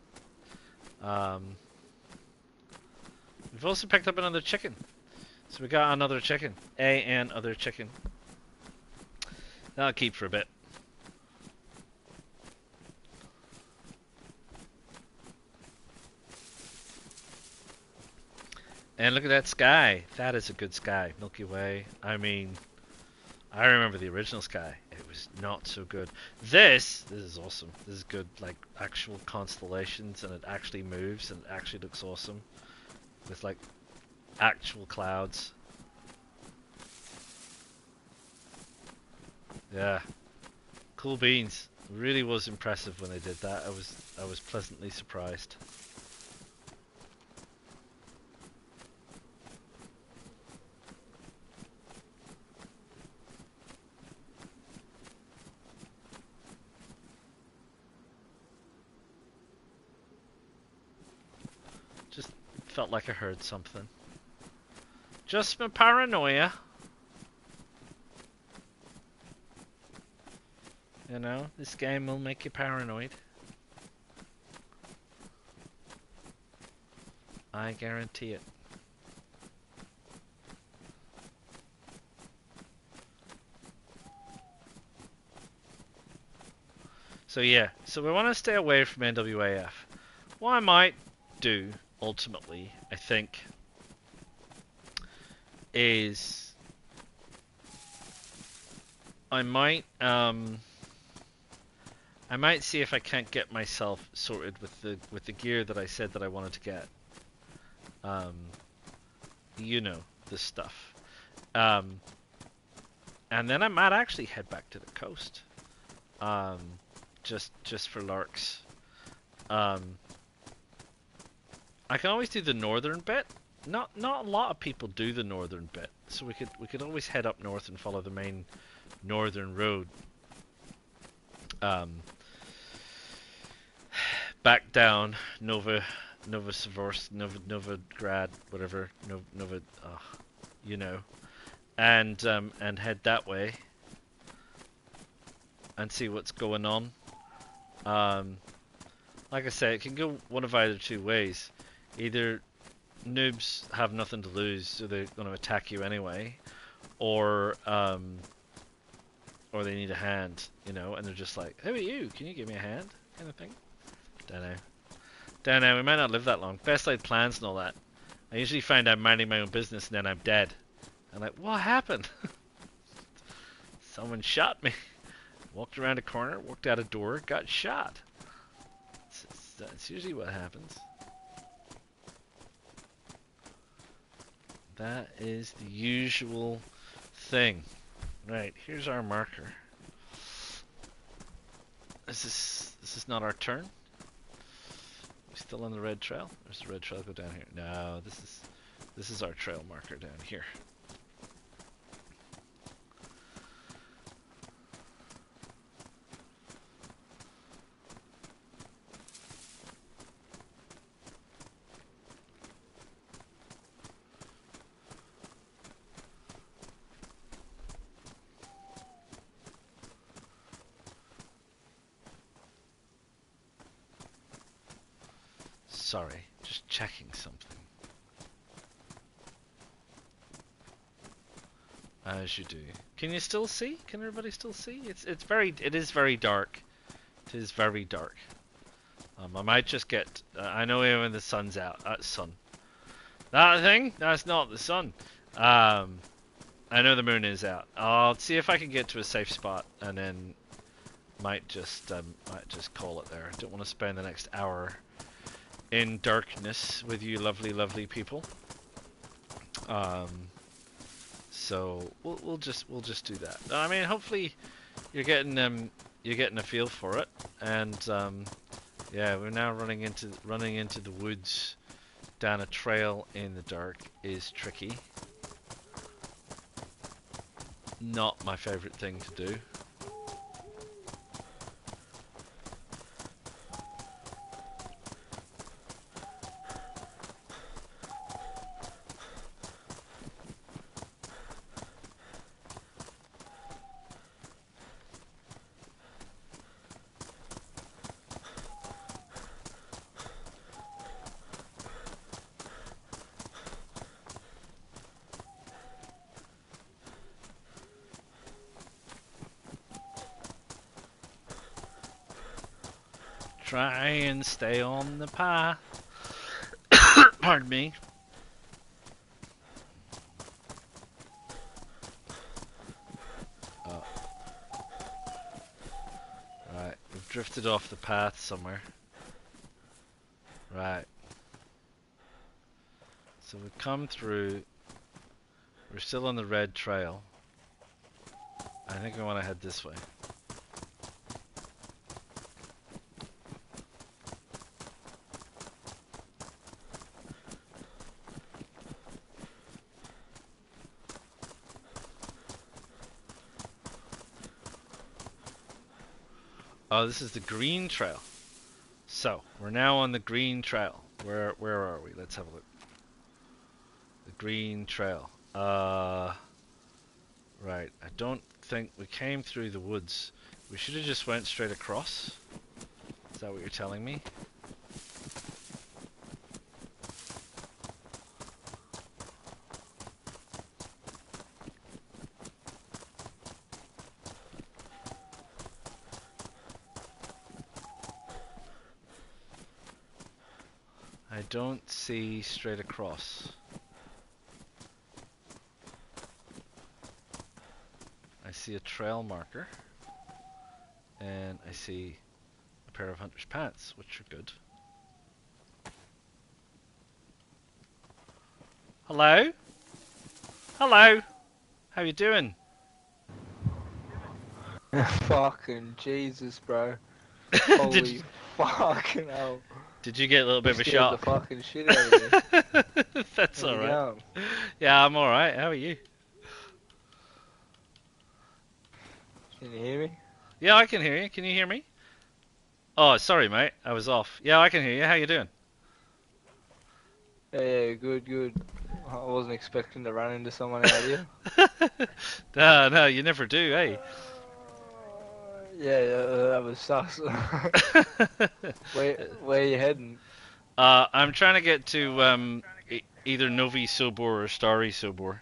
We've also picked up another chicken. So we got another chicken. And other chicken. That'll keep for a bit. And look at that sky. That is a good sky. Milky Way. I mean, I remember the original sky. It was not so good. This is awesome. This is good, like actual constellations, and it actually moves and it actually looks awesome. With like actual clouds. Yeah. Cool beans. It really was impressive when they did that. I was pleasantly surprised. Just felt like I heard something. Just my paranoia. You know, this game will make you paranoid. I guarantee it. So yeah, so we want to stay away from NWAF. what I might do ultimately, I think, is I might see if I can't get myself sorted with the gear that I said that I wanted to get. You know, the stuff. And then I might actually head back to the coast. Just for larks. I can always do the northern bit. Not a lot of people do the northern bit, so we could always head up north and follow the main northern road. Back down Novograd, whatever, Nova, you know, and head that way and see what's going on. Like I say, it can go one of either two ways. Either noobs have nothing to lose, so they're going to attack you anyway, or they need a hand, you know, and they're just like, "Who are you? Can you give me a hand?" kind of thing. Don't know. We might not live that long. Best laid plans and all that. I usually find I'm minding my own business and then I'm dead. I'm like, what happened? Someone shot me. Walked around a corner, walked out a door, got shot. That's usually what happens. That is the usual thing. Right, here's our marker. This is not our turn. We're still on the red trail. There's the red trail go down here. No, this is our trail marker down here. Sorry, just checking something. As you do. Can you still see? Can everybody still see? It is very dark. It is very dark. I might just get. I know when the sun's out. Sun. That thing? That's not the sun. I know the moon is out. I'll see if I can get to a safe spot and then might just call it there. I don't want to spend the next hour in darkness with you lovely people. So we'll just do that. I mean, hopefully you're getting a feel for it. And yeah, we're now running into the woods down a trail in the dark is tricky. Not my favorite thing to do. Try and stay on the path. Pardon me. Oh. Right, we've drifted off the path somewhere. Right. So we come through. We're still on the red trail. I think we want to head this way. Oh, this is the green trail. So, we're now on the green trail. Where are we? Let's have a look. The green trail. Right. I don't think we came through the woods. We should have just went straight across. Is that what you're telling me? I don't see straight across. I see a trail marker. And I see a pair of hunter's pants, which are good. Hello? Hello? How you doing? Fucking Jesus, bro. did Holy fucking hell. did you get a little bit of a Scared the shock? fucking shit out of me. That's How's it alright. going? Yeah, I'm alright. How are you? Can you hear me? Yeah, I can hear you. Can you hear me? Oh, sorry, mate. I was off. Yeah, I can hear you. How you doing? Yeah, good, good. I wasn't expecting to run into someone out here. No, you never do, eh? Yeah, that was sus. Where you heading? I'm trying to get to either Novi Sobor or Stari Sobor.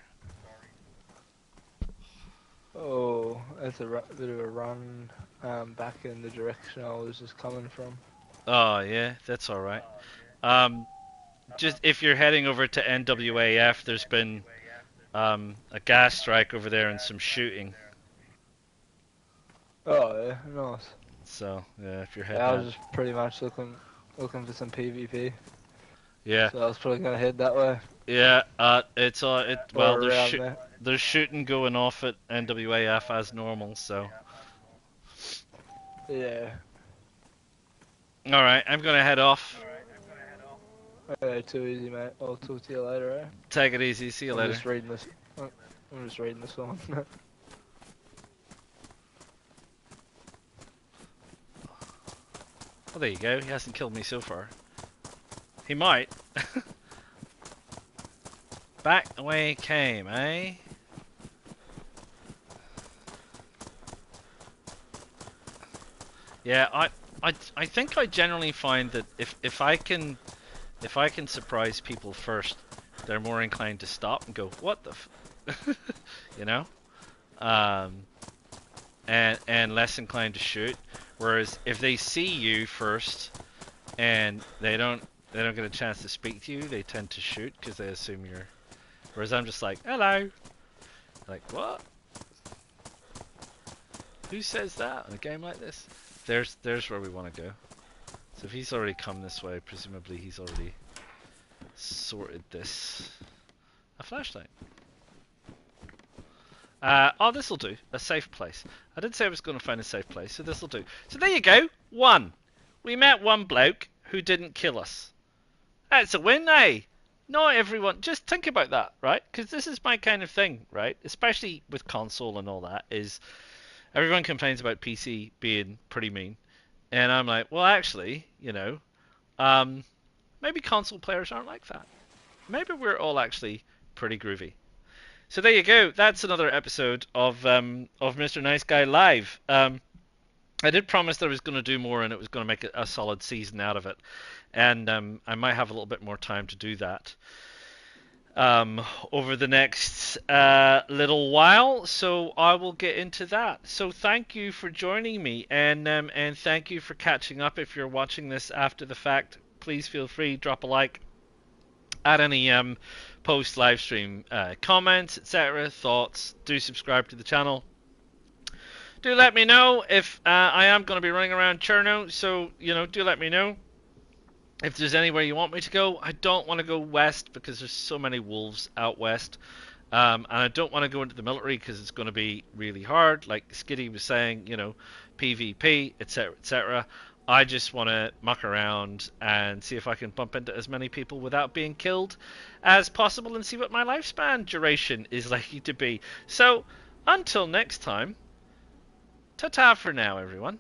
Oh, that's a bit of a run back in the direction I was just coming from. Oh, yeah, that's alright. Just if you're heading over to NWAF, there's been a gas strike over there and some shooting. Oh, yeah, nice. So, yeah, if you're heading Yeah, I out. was just pretty much looking for some PvP. Yeah, So I was probably gonna head that way. yeah, well, Or around there. there's shooting going off at NWAF as normal, so. Yeah. Alright, I'm gonna head off. Alright, too easy, mate. I'll talk to you later, eh? Take it easy, see you I'm later. just reading this. I'm just reading this one. Well, there you go, he hasn't killed me so far. He might. Back the way he came, eh? Yeah, I think I generally find that if I can surprise people first, they're more inclined to stop and go, "What the f," you know, and less inclined to shoot. Whereas if they see you first and they don't get a chance to speak to you, they tend to shoot because they assume you're. Whereas I'm just like, "Hello," like what? Who says that in a game like this? There's where we want to go. So if he's already come this way, presumably he's already sorted this. A flashlight. Oh, this'll do. A safe place. I did say I was going to find a safe place, so this'll do. So there you go. One. We met one bloke who didn't kill us. That's a win, eh? Not everyone. Just think about that, right? Because this is my kind of thing, right? Especially with console and all that. Is everyone complains about PC being pretty mean, and I'm like, well, actually, maybe console players aren't like that. Maybe we're all actually pretty groovy. So there you go. That's another episode of Mr. Nice Guy Live. I did promise that I was going to do more, and it was going to make a solid season out of it, and I might have a little bit more time to do that over the next little while, so I will get into that. So thank you for joining me, and thank you for catching up. If you're watching this after the fact, please feel free, drop a like, add any post live stream comments, etc., thoughts. Do subscribe to the channel. Do let me know if I am going to be running around Cherno, so do let me know. If there's anywhere you want me to go, I don't want to go west because there's so many wolves out west. And I don't want to go into the military because it's going to be really hard. Like Skitty was saying, PvP, etc., etc. I just want to muck around and see if I can bump into as many people without being killed as possible and see what my lifespan duration is likely to be. So, until next time, ta-ta for now, everyone.